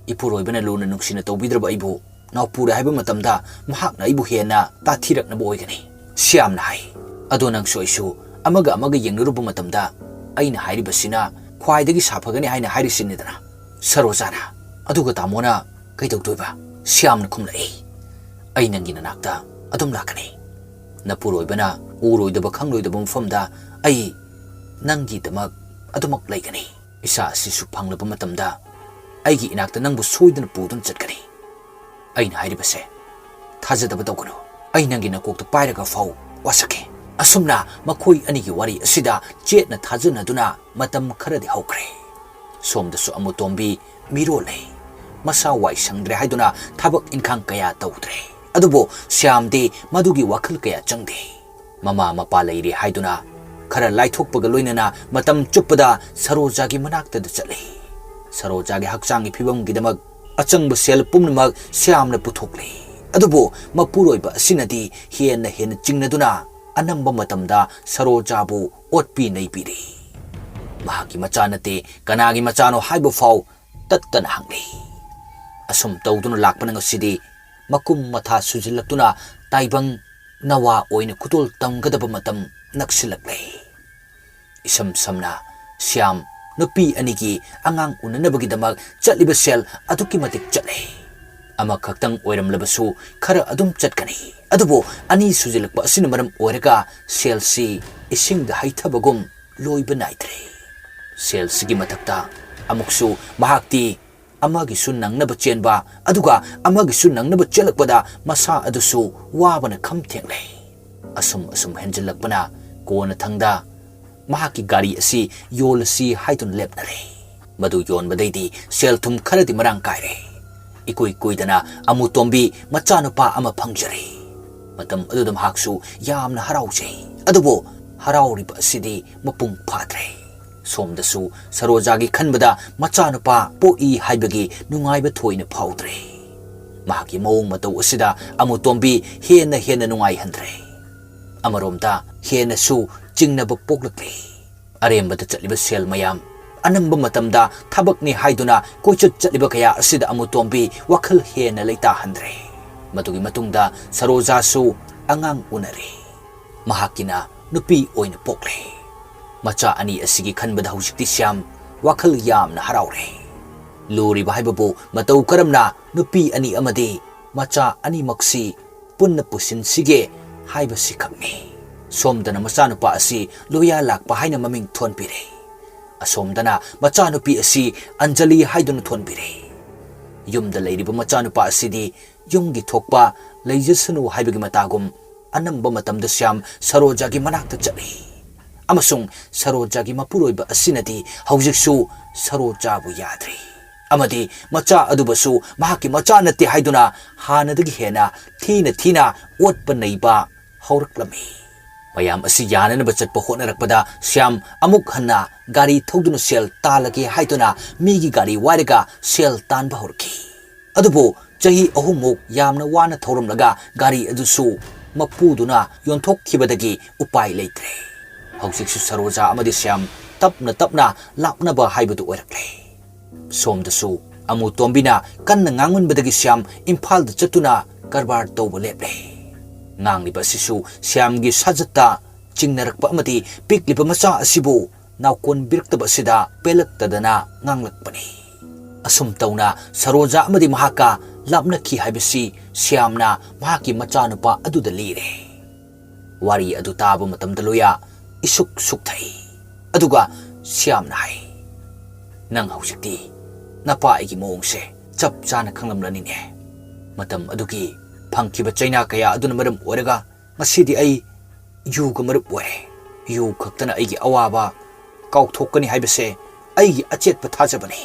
ꯏꯄꯨꯔꯣꯏꯕꯅ ꯂꯨꯅ ꯅꯨꯡꯁꯤꯅ ꯇꯧꯕꯤꯗ꯭ꯔꯕ ꯑꯩꯕꯨ ꯅꯥꯎꯄꯨꯔꯦ ꯍꯥꯏꯕ ꯃꯇꯝꯗ ꯃꯍꯥꯛꯅ ꯑꯩꯕꯨ ꯍꯦꯟꯅ ꯇꯥꯊꯤꯔꯛꯅꯕ ꯑꯣꯏꯒꯅꯤ ꯁ꯭ꯌꯥꯝꯅ ꯍꯥꯏ ꯑꯗꯣ ꯅꯪꯁꯨ ꯑꯩꯁꯨ ꯑꯃꯒ ꯌꯦꯡꯅꯔꯨꯕ ꯃꯇꯝꯗ ꯑꯩꯅ ꯍꯥꯏꯔꯤꯕꯁꯤꯅ ꯈ꯭ꯋꯥꯏꯗꯒꯤ ꯁꯥꯐꯒꯅꯤ ꯍꯥꯏꯅ ꯍꯥꯏꯔꯤꯁꯤꯅꯤꯗꯅ ꯁꯔꯣꯖꯥꯅ ꯑꯗꯨꯒ ꯇꯥꯃꯣꯅ ꯀꯩꯗꯧꯗꯣꯏꯕ ꯁ꯭ꯌꯥꯝꯅ ꯈꯨꯝꯂꯛꯏ ꯑꯩ ꯅꯪꯒꯤ ꯅꯅꯥꯛꯇ ꯑꯗꯨꯝ ꯂꯥꯛꯀꯅꯤ ꯅꯄꯨꯔꯣꯏꯕꯅ ꯎꯔꯣꯏꯗꯕ ꯈꯪꯂꯣꯏꯗꯕ ꯃꯐꯝꯗ ꯑꯩ ꯅꯪꯒꯤꯗꯃꯛ ꯑꯗꯨꯃꯛ ꯂꯩꯒꯅꯤ ꯏꯁꯥ ꯑꯁꯤꯁꯨ ꯐꯪꯂꯕ ꯃꯇꯝꯗ ꯑꯩꯒꯤ ꯏꯅꯥꯛꯇ ꯅꯪꯕꯨ ꯁꯣꯏꯗꯅ ꯄꯨꯗꯨꯅ ꯆꯠꯀꯅꯤ ꯑꯩꯅ ꯍꯥꯏꯔꯤꯕꯁꯦ ꯊꯥꯖꯗꯕ ꯇꯧꯒꯅꯨ ꯑꯩ ꯅꯪꯒꯤ ꯅꯀꯣꯛꯇ ꯄꯥꯏꯔꯒ ꯐꯥꯎ ꯋꯥꯁꯛꯀꯦ ꯑꯁꯨꯝꯅ ꯃꯈꯣꯏ ꯑꯅꯤꯒꯤ ꯋꯥꯔꯤ ꯑꯁꯤꯗ ꯆꯦꯠꯅ ꯊꯥꯖꯅꯗꯨꯅ ꯃꯇꯝ ꯈꯔꯗꯤ ꯍꯧꯈ꯭ꯔꯦ ꯁꯣꯝꯗꯁꯨ ꯑꯃꯨꯇꯣꯝꯕꯤ ꯃꯤꯔꯣꯜꯂꯦ ꯃꯁꯥ ꯋꯥꯏ ꯁꯪꯗ꯭ꯔꯦ ꯍꯥꯏꯗꯨꯅ ꯊꯕꯛ ꯏꯟꯈꯥꯡ ꯀꯌꯥ ꯇꯧꯗ꯭ꯔꯦ ꯑꯗꯨꯕꯨ ꯁ꯭ꯌꯥꯝꯗꯤ ꯃꯗꯨꯒꯤ ꯋꯥꯈꯜ ꯀꯌꯥ ꯆꯪꯗꯦ ꯃꯃꯥ ꯃꯄꯥ ꯂꯩꯔꯦ ꯍꯥꯏꯗꯨꯅ ꯈꯔ ꯂꯥꯏꯊꯣꯛꯄꯒ ꯂꯣꯏꯅꯅ ꯃꯇꯝ ꯆꯨꯞꯄꯗ ꯁꯔꯣꯖꯥꯒꯤ ꯃꯅꯥꯛꯇꯗ ꯆꯠꯂꯤ ꯁꯔꯣꯖꯥꯒꯤ ꯍꯛꯆꯥꯡꯒꯤ ꯐꯤꯕꯝꯒꯤꯗꯃꯛ ꯑꯆꯪꯕ ꯁꯦꯜ ꯄꯨꯝꯅꯃꯛ ꯁ꯭ꯌꯥꯝꯅ ꯄꯨꯊꯣꯛꯂꯤ ꯑꯗꯨꯕꯨ ꯃꯄꯨꯔꯣꯏꯕ ꯑꯁꯤꯅꯗꯤ ꯍꯦꯟꯅ ꯆꯤꯡꯅꯗꯨꯅ ꯑꯅꯝꯕ ꯃꯇꯝꯗ ꯁꯔꯣꯖꯥꯕꯨ ꯑꯣꯠꯄꯤ ꯅꯩꯕꯤꯔꯤ ꯃꯍꯥꯛꯀꯤ ꯃꯆꯥ ꯅꯠꯇꯦ ꯀꯅꯥꯒꯤ ꯃꯆꯥꯅꯣ ꯍꯥꯏꯕ ꯐꯥꯎ ꯇꯠꯇꯅ ꯍꯪꯂꯤ ꯑꯁꯨꯝ ꯇꯧꯗꯨꯅ ꯂꯥꯛꯄꯅ ꯉꯁꯤꯗꯤ ꯃꯀꯨꯝ ꯃꯊꯥ ꯁꯨꯖꯤꯜꯂꯛꯇꯨꯅ ꯇꯥꯏꯕꯪ ꯅꯋꯥ ꯑꯣꯏꯅ ꯈꯨꯗꯣꯜ ꯇꯝꯒꯗꯕ ꯃꯇꯝ ꯅꯛꯁꯤꯜꯂꯛꯂꯦ ꯏꯁꯝ ꯁꯝꯅ ꯁ꯭ꯌꯥꯝ ꯅꯨꯄꯤ ꯑꯅꯤꯒꯤ ꯑꯉꯥꯡ ꯎꯅꯅꯕꯒꯤꯗꯃꯛ ꯆꯠꯂꯤꯕ ꯁꯦꯜ ꯑꯗꯨꯛꯀꯤ ꯃꯇꯤꯛ ꯆꯠꯂꯦ ꯑꯃꯈꯛꯇꯪ ꯑꯣꯏꯔꯝꯂꯕꯁꯨ ꯈꯔ ꯑꯗꯨꯝ ꯆꯠꯀꯅꯤ ꯑꯗꯨꯕꯨ ꯑꯅꯤ ꯁꯨꯖꯤꯜꯂꯛꯄ ꯑꯁꯤꯅ ꯃꯔꯝ ꯑꯣꯏꯔꯒ ꯁꯦꯜꯁꯤ ꯏꯁꯤꯡꯗ ꯍꯩꯊꯕꯒꯨꯝ ꯂꯣꯏꯕ ꯅꯥꯏꯗ꯭ꯔꯦ ꯁꯦꯜꯁꯤꯒꯤ ꯃꯊꯛꯇ ꯑꯃꯨꯛꯁꯨ ꯃꯍꯥꯛꯇꯤ ꯑꯃꯒꯤꯁꯨ ꯅꯪꯅꯕ ꯆꯦꯟꯕ ꯑꯗꯨꯒ ꯑꯃꯒꯤꯁꯨ ꯅꯪꯅꯕ ꯆꯦꯜꯂꯛꯄꯗ ꯃꯁꯥ ꯑꯗꯨꯁꯨ ꯋꯥꯕꯅ ꯈꯝ ꯊꯦꯡꯂꯦ ꯑꯁꯨꯝ ꯍꯦꯟꯖꯤꯜꯂꯛꯄꯅ ꯀꯣꯟꯅ ꯊꯪꯗ ꯃꯍꯥꯛꯀꯤ ꯒꯥꯔꯤ ꯑꯁꯤ ꯌꯣꯜꯂꯁꯤ ꯍꯥꯏꯗꯨꯅ ꯂꯦꯞꯅꯔꯦ ꯃꯗꯨ ꯌꯣꯟꯕꯗꯩꯗꯤ ꯁꯦꯜ ꯊꯨꯝ ꯈꯔꯗꯤ ꯃꯔꯥꯡ ꯀꯥꯏꯔꯦ ꯏꯀꯨꯏ ꯀꯨꯏꯗꯅ ꯑꯃꯨꯇꯣꯝꯕꯤ ꯃꯆꯥꯅꯨꯄꯥ ꯑꯃ ꯐꯪꯖꯔꯦ ꯃꯇꯝ ꯑꯗꯨꯗ ꯃꯍꯥꯛꯁꯨ ꯌꯥꯝꯅ ꯍꯔꯥꯎꯖꯩ ꯑꯗꯨꯕꯨ ꯍꯔꯥꯎꯔꯤꯕ ꯑꯁꯤꯗꯤ ꯃꯄꯨꯡ ꯐꯥꯗ꯭ꯔꯦ ꯁꯣꯝꯗꯁꯨ ꯁꯔꯣꯖꯥꯒꯤ ꯈꯟꯕꯗ ꯃꯆꯥꯅꯨꯄꯥ ꯄꯣꯛꯏ ꯍꯥꯏꯕꯒꯤ ꯅꯨꯡꯉꯥꯏꯕ ꯊꯣꯏꯅ ꯐꯥꯎꯗ꯭ꯔꯦ ꯃꯍꯥꯛꯀꯤ ꯃꯑꯣꯡ ꯃꯇꯧ ꯑꯁꯤꯗ ꯑꯃꯨꯇꯣꯝꯕꯤ ꯍꯦꯟꯅ ꯅꯨꯡꯉꯥꯏꯍꯟꯗ꯭ꯔꯦ ꯑꯃꯔꯣꯝꯗ ꯍꯦꯟꯅꯁꯨ ꯆꯤꯡꯅꯕ ꯄꯣꯛꯂꯛꯂꯤ ꯑꯔꯦꯝꯕꯗ ꯆꯠꯂꯤꯕ ꯁꯦꯜ ꯃꯌꯥꯝ ꯑꯅꯝꯕ ꯃꯇꯝꯗ ꯊꯕꯛꯅꯤ ꯍꯥꯏꯗꯨꯅ ꯀꯣꯏꯆꯠ ꯆꯠꯂꯤꯕ ꯀꯌꯥ ꯑꯁꯤꯗ ꯑꯃꯨꯇꯣꯝꯕꯤ ꯋꯥꯈꯜ ꯍꯦꯟꯅ ꯂꯩꯇꯥꯍꯟꯗ꯭ꯔꯦ ꯃꯗꯨꯒꯤ ꯃꯇꯨꯡꯗ ꯁꯔꯣꯖꯥꯁꯨ ꯑꯉꯥꯡ ꯎꯅꯔꯦ ꯃꯍꯥꯛꯀꯤꯅ ꯅꯨꯄꯤ ꯑꯣꯏꯅ ꯄꯣꯛꯂꯦ ꯃꯆꯥ ꯑꯅꯤ ꯑꯁꯤꯒꯤ ꯈꯟꯕꯗ ꯍꯧꯖꯤꯛꯇꯤ ꯁ꯭ꯌꯥꯝ ꯋꯥꯈꯜ ꯌꯥꯝꯅ ꯍꯔꯥꯎꯔꯦ ꯂꯨꯔꯤꯕ ꯍꯥꯏꯕꯕꯨ ꯃꯇꯧ ꯀꯔꯝꯅ ꯅꯨꯄꯤ ꯑꯅꯤ ꯑꯃꯗꯤ ꯃꯆꯥ ꯑꯅꯤꯃꯛꯁꯤ ꯄꯨꯟꯅ ꯄꯨꯁꯤꯟꯁꯤꯒꯦ ꯍꯥꯏꯕꯁꯤ ꯈꯛꯅꯤ ꯁꯣꯝꯗꯅ ꯃꯆꯥꯅꯨꯄꯥ ꯑꯁꯤ ꯂꯣꯌꯥ ꯂꯥꯛꯄ ꯍꯥꯏꯅ ꯃꯃꯤꯡ ꯊꯣꯟꯕꯤꯔꯦ ꯑꯁꯣꯝꯗꯅ ꯃꯆꯥꯅꯨꯄꯤ ꯑꯁꯤ ꯑꯟꯖꯂꯤ ꯍꯥꯏꯗꯨꯅ ꯊꯣꯟꯕꯤꯔꯦ ꯌꯨꯝꯗ ꯂꯩꯔꯤꯕ ꯃꯆꯥꯅꯨꯄꯥ ꯑꯁꯤꯗꯤ ꯌꯨꯝꯒꯤ ꯊꯣꯛꯄ ꯂꯩꯖꯁꯅꯨ ꯍꯥꯏꯕꯒꯤ ꯃꯇꯥꯒꯨꯝ ꯑꯅꯝꯕ ꯃꯇꯝꯗ ꯁ꯭ꯌꯥꯝ ꯁꯔꯣꯖꯥꯒꯤ ꯃꯅꯥꯛꯇ ꯆꯠꯂꯤ ꯑꯃꯁꯨꯡ ꯁꯔꯣꯖꯥꯒꯤ ꯃꯄꯨꯔꯣꯏꯕ ꯑꯁꯤꯅꯗꯤ ꯍꯧꯖꯤꯛꯁꯨ ꯁꯔꯣꯖꯥꯕꯨ ꯌꯥꯗ꯭ꯔꯤ ꯑꯃꯗꯤ ꯃꯆꯥ ꯑꯗꯨꯕꯨꯁꯨ ꯃꯍꯥꯛꯀꯤ ꯃꯆꯥ ꯅꯠꯇꯦ ꯍꯥꯏꯗꯨꯅ ꯍꯥꯟꯅꯗꯒꯤ ꯍꯦꯟꯅ ꯊꯤꯅ ꯑꯣꯠꯄ ꯅꯩꯕ ꯍꯧꯔꯛꯂꯝꯃꯤ ꯃꯌꯥꯝ ꯑꯁꯤ ꯌꯥꯅꯅꯕ ꯆꯠꯄ ꯍꯣꯠꯅꯔꯛꯄꯗ ꯁ꯭ꯌꯥꯝ ꯑꯃꯨꯛ ꯍꯟꯅ ꯒꯥꯔꯤ ꯊꯧꯗꯨꯅ ꯁꯦꯜ ꯇꯥꯜꯂꯒꯦ ꯍꯥꯏꯗꯨꯅ ꯃꯤꯒꯤ ꯒꯥꯔꯤ ꯋꯥꯏꯔꯒ ꯁꯦꯜ ꯇꯥꯟꯕ ꯍꯧꯔꯛꯈꯤ ꯑꯗꯨꯕꯨ ꯆꯍꯤ 3 ꯌꯥꯝꯅ ꯋꯥꯅ ꯊꯧꯔꯝꯂꯒ ꯒꯥꯔꯤ ꯑꯗꯨꯁꯨ ꯃꯄꯨꯗꯨꯅ ꯌꯣꯟꯊꯣꯛꯈꯤꯕꯗꯒꯤ ꯎꯄꯥꯏ ꯂꯩꯇ꯭ꯔꯦ ꯍꯧꯖꯤꯛꯁꯨ ꯁꯔꯣꯖꯥ ꯑꯃꯗꯤ ꯁ꯭ꯌꯥꯝ ꯇꯞꯅ ꯂꯥꯞꯅꯕ ꯍꯥꯏꯕꯗꯨ ꯑꯣꯏꯔꯛꯂꯦ ꯁꯣꯝꯗꯁꯨ ꯑꯃꯨꯇꯣꯝꯕꯤꯅ ꯀꯟꯅ ꯉꯥꯡꯃꯟꯕꯗꯒꯤ ꯁ꯭ꯌꯥꯝ ꯏꯝꯐꯥꯜꯗ ꯆꯠꯇꯨꯅ ꯀꯔꯕꯥꯔ ꯇꯧꯕ ꯂꯦꯞꯂꯦ ꯉꯥꯡꯂꯤꯕ ꯑꯁꯤꯁꯨ ꯁ꯭ꯌꯥꯝꯒꯤ ꯁꯥꯖꯠꯇ ꯆꯤꯡꯅꯔꯛꯄ ꯑꯃꯗꯤ ꯄꯤꯛꯂꯤꯕ ꯃꯆꯥ ꯑꯁꯤꯕꯨ ꯅꯥꯎꯀꯣꯟꯕꯤꯔꯛꯇꯕ ꯑꯁꯤꯗ ꯄꯦꯜꯂꯛꯇꯗꯅ ꯉꯥꯡꯂꯛꯄꯅꯤ ꯑꯁꯨꯝ ꯇꯧꯅ ꯁꯔꯣꯖꯥ ꯑꯃꯗꯤ ꯃꯍꯥꯛꯀ ꯂꯥꯞꯅꯈꯤ ꯍꯥꯏꯕꯁꯤ ꯁ꯭ꯌꯥꯝꯅ ꯃꯍꯥꯛꯀꯤ ꯃꯆꯥꯅꯨꯄꯥ ꯑꯗꯨꯗ ꯂꯤꯔꯦ ꯋꯥꯔꯤ ꯑꯗꯨ ꯇꯥꯕ ꯃꯇꯝꯗ ꯂꯣꯌꯥ ꯏꯁꯨꯛ ꯁꯨꯛꯊꯩ ꯑꯗꯨꯒ ꯁ꯭ꯌꯥꯝꯅ ꯍꯥꯏ ꯅꯪ ꯍꯧꯖꯤꯛꯇꯤ ꯅꯄꯥ ꯑꯩꯒꯤ ꯃꯑꯣꯡꯁꯦ ꯆꯞ ꯆꯥꯅ ꯈꯪꯂꯝꯂꯅꯤꯅꯦ ꯃꯇꯝ ꯑꯗꯨꯒꯤ ꯐꯪꯈꯤꯕ ꯆꯩꯅꯥ ꯀꯌꯥ ꯑꯗꯨꯅ ꯃꯔꯝ ꯑꯣꯏꯔꯒ ꯉꯁꯤꯗꯤ ꯑꯩ ꯌꯨꯒ ꯃꯔꯨꯞ ꯑꯣꯏꯔꯦ ꯌꯨ ꯈꯛꯇꯅ ꯑꯩꯒꯤ ꯑꯋꯥꯕ ꯀꯥꯎꯊꯣꯛꯀꯅꯤ ꯍꯥꯏꯕꯁꯦ ꯑꯩꯒꯤ ꯑꯆꯦꯠꯄ ꯊꯥꯖꯕꯅꯤ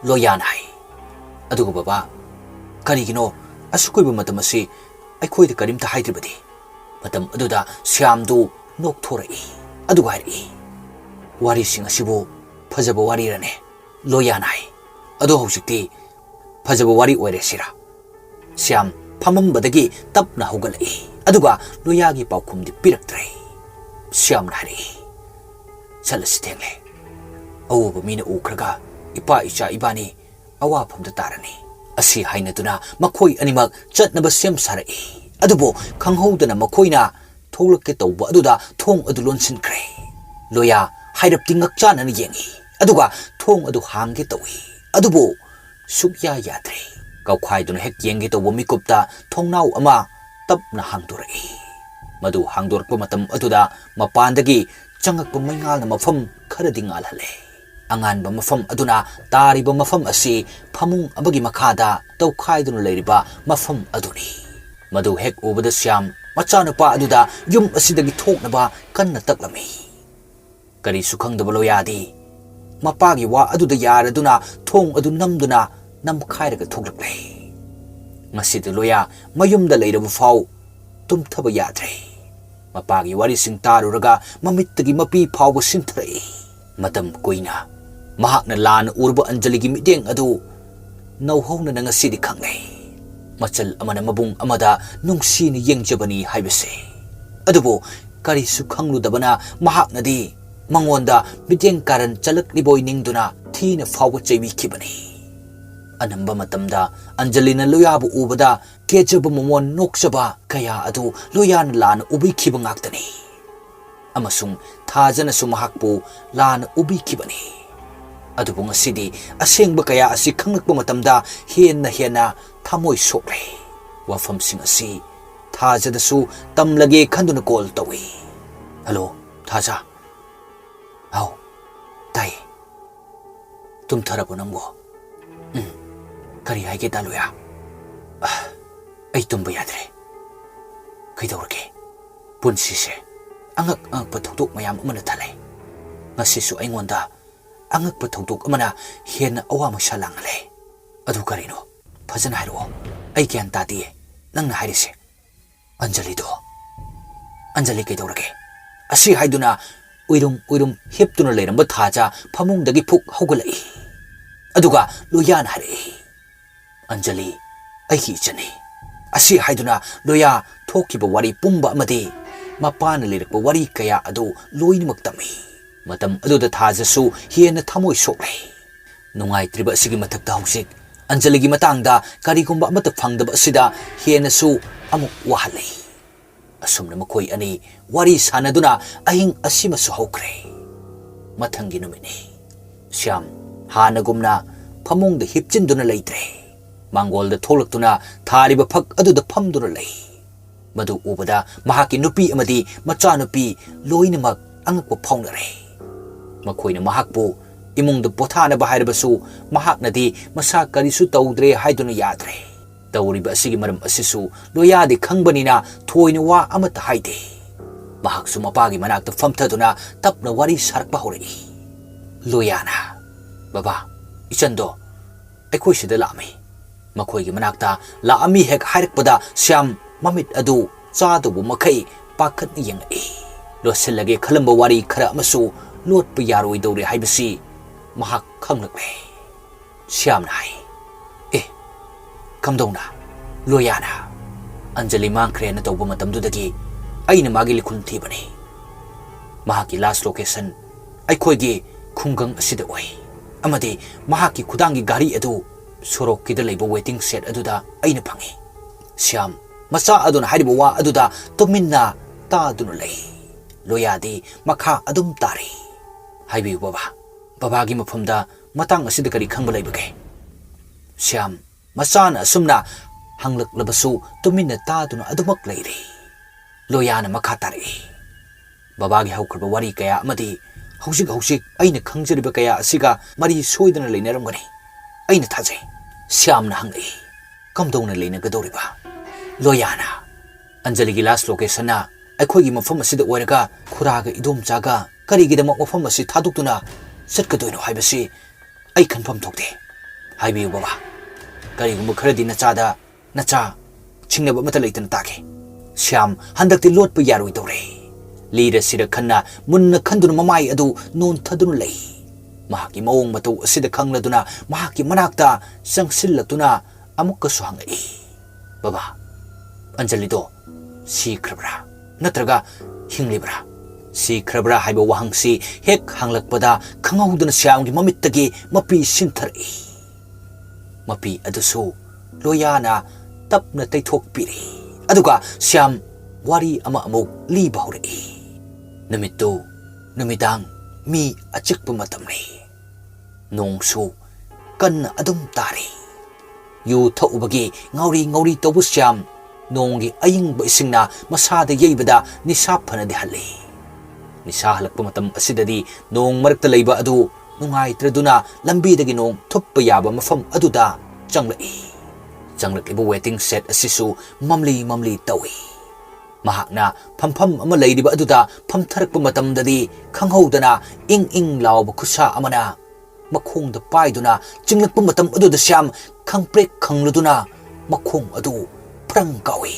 ꯂꯣꯌꯥꯅ ꯍꯥꯏ ꯑꯗꯨꯒ ꯕꯕꯥ ꯀꯔꯤꯒꯤꯅꯣ ꯑꯁꯨꯛ ꯀꯨꯏꯕ ꯃꯇꯝ ꯑꯁꯤ ꯑꯩꯈꯣꯏꯗ ꯀꯔꯤꯝꯇ ꯍꯥꯏꯗ꯭ꯔꯤꯕꯗꯤ Matam aduda Syamdu nokthorei aduga hairi wari sing asibu phajaba wari rane loya nai adu hojikti phajaba wari oire sira Syam phamambadagi tapna hogalai aduga loya gi paukhumdi piraktre Syam nari chalasi thengle awuba mina ukraga ipa icha ibani awafamda tarani asi hainaduna makhoi animak chatnaba sem sarai adubo khanghoudana makhoina tholake tawba aduda thong adu lonsinkre loya hairap tingak chanana yengi aduga thong adu hangge tawi adubo sukya yadre kawkhaiduna hek yengi tawba mikupta thongnau ama tapna hangdorai madu hangdorpa matam aduda mapandagi changakpa maingalna mafam kharadi ngalhale anganba mafam aduna tariba mafam asi phamung abagi makhada tawkhaiduna leiriba mafam aduni madu hek ubada Syam machanupa aduda yum asidagi thoknaba kanna taklami kari sukhangdaba loyadi mapagi wa aduda yaraduna thong adu namduna namkhairaga thoklaklei ngasidi loya mayumda leirabu fau tumthaba yadre mapagi wari sing taruraga mamittagi mapi fauba sinthrai matam koina mahakna lan urba Anjali gi mideng adu nauhona na ngasidi khanglei machal amana mabung amada nungsini yengjabani haibase adubo kari sukhanglu dabana mahaknadi mangonda mideng karan chalak liboy ningduna thina fawwa cheibi khibani anamba matamda Anjalina loyabu ubada kejaba momon noksaba kaya adu loyan lan ubi khiba ngaktani amasung thajana sumahakpu lan ubi khibani adubo ngasidi asengba kaya asi khanglakpa matamda hena thamoi sokle wafam sing asi thajada su tamlage khanduna call tawi hello thaja hau tai tum tharabu nangbo kari haige daluya ai tumba yadre kaidawrke punsi se angak pathok mayam amana thalai ngasi su aingonda angak pathok amana hena awama salangle adu karino fazan hairo ai kyan tadi nangna hairise Anjali kaidawrke asi haiduna uirum heptuna leiramba thaja phamungdagi phuk hogalai aduga loyan hari Anjali aiki chani asi haiduna loya thokiba wari pumba amadi mapana lerakba wari kaya adu loinimak tami matam aduda thaja su hena thamoi soklei nungai triba sigi mathakta hausik Anjali gi matangda karigumba amata phangdaba asida hena su amuk wahalei asumna makoi ani wari sanaduna ahing asima su hokre mathangi numini Syam hanagumna phamungda hipchinduna leitre mangolda tholaktuna thariba phak aduda phamduna lei madu ubada mahaki nupi amadi macha nupi loinamak angakpa phaunare makoina mahakpu imungda pothana bahirabasu mahaknadi masa karisu tawdre haiduna yadre tawriba asigi maram asisu loyadi khangbanina thoina wa amata haide mahaksu mapagi manakta famthaduna tapna wari sarakpa hori loyana baba ichando aikoi sida lami makhoigi manakta laami hek hairakpada Syam mamit adu chadubu makai pakhat yengai losilage khalamba wari khara amasu lotpa yaroi dawre haibasi mahak khanglakle Syam nai kamdona loyana Anjali mangkhre na tawba matamdudagi aina magi likhun thibani mahaki last location aikhoigi khungang asida oi amadi mahaki khudangi gari adu sorok kida leiba waiting set aduda aina phangi Syam macha aduna hariba wa aduda tuminna ta aduna lei loyadi makha adum tari haibi baba gi mafamda matang asida kari khangba leibage Syam masana sumna hanglak labasu tuminna ta aduna adumak leiri loyana makha tari baba gi haukrba wari kaya amadi hauzik aina khangjariba kaya asiga mari soidana leinaramgani aina thajai Syam na hangai kamdona leina gadoriba loyana Anjali gi last location na aikhoigi mafam asida oiraga khuraga idom chaga karigidama mafam asi thadukuna satkadoino haibasi ai khanfam thokte haibi baba karigumba kharadi nacha chingnaba mata leitana take Shyam ꯍꯟꯗꯛꯇꯤ ꯂꯣꯠꯄ ꯌꯥꯔꯣꯏꯗꯧꯔꯦ ꯂꯤꯔꯁꯤꯗ ꯈꯟꯅ ꯃꯨꯟꯅ ꯈꯟꯗꯨꯅ ꯃꯃꯥꯏ ꯑꯗꯨ ꯅꯣꯟꯊꯗꯨꯅ ꯂꯩ ꯃꯍꯥꯛꯀꯤ ꯃꯑꯣꯡ ꯃꯇꯧ ꯑꯁꯤꯗ ꯈꯪꯂꯗꯨꯅ ꯃꯍꯥꯛꯀꯤ ꯃꯅꯥꯛꯇ ꯆꯪꯁꯤꯜꯂꯛꯇꯨꯅ ꯑꯃꯨꯛꯀꯁꯨ ꯍꯪꯉꯛꯏ ꯕꯕꯥ ꯑꯟꯖꯂꯤꯗꯣ ꯁꯤꯈ꯭ꯔꯕ꯭ꯔꯥ ꯅꯠꯇ꯭ꯔꯒ ꯍꯤꯡꯂꯤꯕ꯭ꯔꯥ ꯁꯤꯈ꯭ꯔꯕ꯭ꯔꯥ ꯍꯥꯏꯕ ꯋꯥꯍꯪꯁꯤ ꯍꯦꯛ ꯍꯪꯂꯛꯄꯗ ꯈꯪꯍꯧꯗꯅ ꯁ꯭ꯌꯥꯝꯒꯤ ꯃꯃꯤꯠꯇꯒꯤ ꯃꯄꯤ ꯁꯤꯟꯊꯔꯛꯏ ꯃꯄꯤ ꯑꯗꯨꯁꯨ ꯂꯣꯌꯥꯅ ꯇꯞꯅ ꯇꯩꯊꯣꯛꯄꯤꯔꯤ ꯑꯗꯨꯒ ꯁ꯭ꯌꯥꯝ ꯋꯥꯔꯤ ꯑꯃ ꯑꯃꯨꯛ ꯂꯤꯕ ꯍꯧꯔꯛꯏ ꯅꯨꯃꯤꯠꯇꯨ ꯅꯨꯃꯤꯗꯥꯡ ꯃꯤ ꯑꯆꯤꯛꯄ ꯃꯇꯝꯅꯤ ꯅꯣꯡꯁꯨ ꯀꯟꯅ ꯑꯗꯨꯝ ꯇꯥꯔꯤ ꯌꯨ ꯊꯛꯎꯕꯒꯤ ꯉꯥꯎꯔꯤ ꯉꯥꯎꯔꯤ ꯇꯧꯕ ꯁ꯭ꯌꯥꯝ ꯅꯣꯡꯒꯤ ꯑꯏꯪꯕ ꯏꯁꯤꯡꯅ ꯃꯁꯥꯗ ꯌꯩꯕꯗ ꯅꯤꯁꯥ ꯐꯅꯗꯤ ꯍꯜꯂꯤ ꯅꯤꯁꯥ ꯍꯜꯂꯛꯄ ꯃꯇꯝ ꯑꯁꯤꯗꯗꯤ ꯅꯣꯡ ꯃꯔꯛꯇ ꯂꯩꯕ ꯑꯗꯨ ꯅꯨꯡꯉꯥꯏꯇ꯭ꯔꯗꯨꯅ ꯂꯝꯕꯤꯗꯒꯤ ꯅꯣꯡ ꯊꯨꯞꯄ ꯌꯥꯕ ꯃꯐꯝ ꯑꯗꯨꯗ ꯆꯪꯂꯛꯏ ꯆꯪꯂꯛꯂꯤꯕ ꯋꯦꯇꯤꯡ ꯁꯦꯠ ꯑꯁꯤꯁꯨ ꯃꯝꯂꯤ ꯃꯝꯂꯤ ꯇꯧꯏ ꯃꯍꯥꯛꯅ ꯐꯝꯐꯝ ꯑꯃ ꯂꯩꯔꯤꯕ ꯑꯗꯨꯗ ꯐꯝꯊꯔꯛꯄ ꯃꯇꯝꯗꯗꯤ ꯈꯪꯍꯧꯗꯅ ꯏꯪ ꯏꯪ ಲಾꯎꯕ ꯈꯨꯠꯁꯥ ꯑꯃꯅ ꯃꯈꯣꯡꯗ ꯄꯥꯏꯗꯨꯅ ꯆꯤꯡꯂꯛꯄ ꯃꯇꯝ ꯑꯗꯨꯗ ꯁ꯭ꯌꯥꯝ ꯈꯪꯄ꯭ꯔꯦꯛ ꯈꯪꯂꯗꯨꯅ ꯃꯈꯣꯡ ꯑꯗꯨ ꯐ꯭ꯔꯪ ꯀꯥꯎꯏ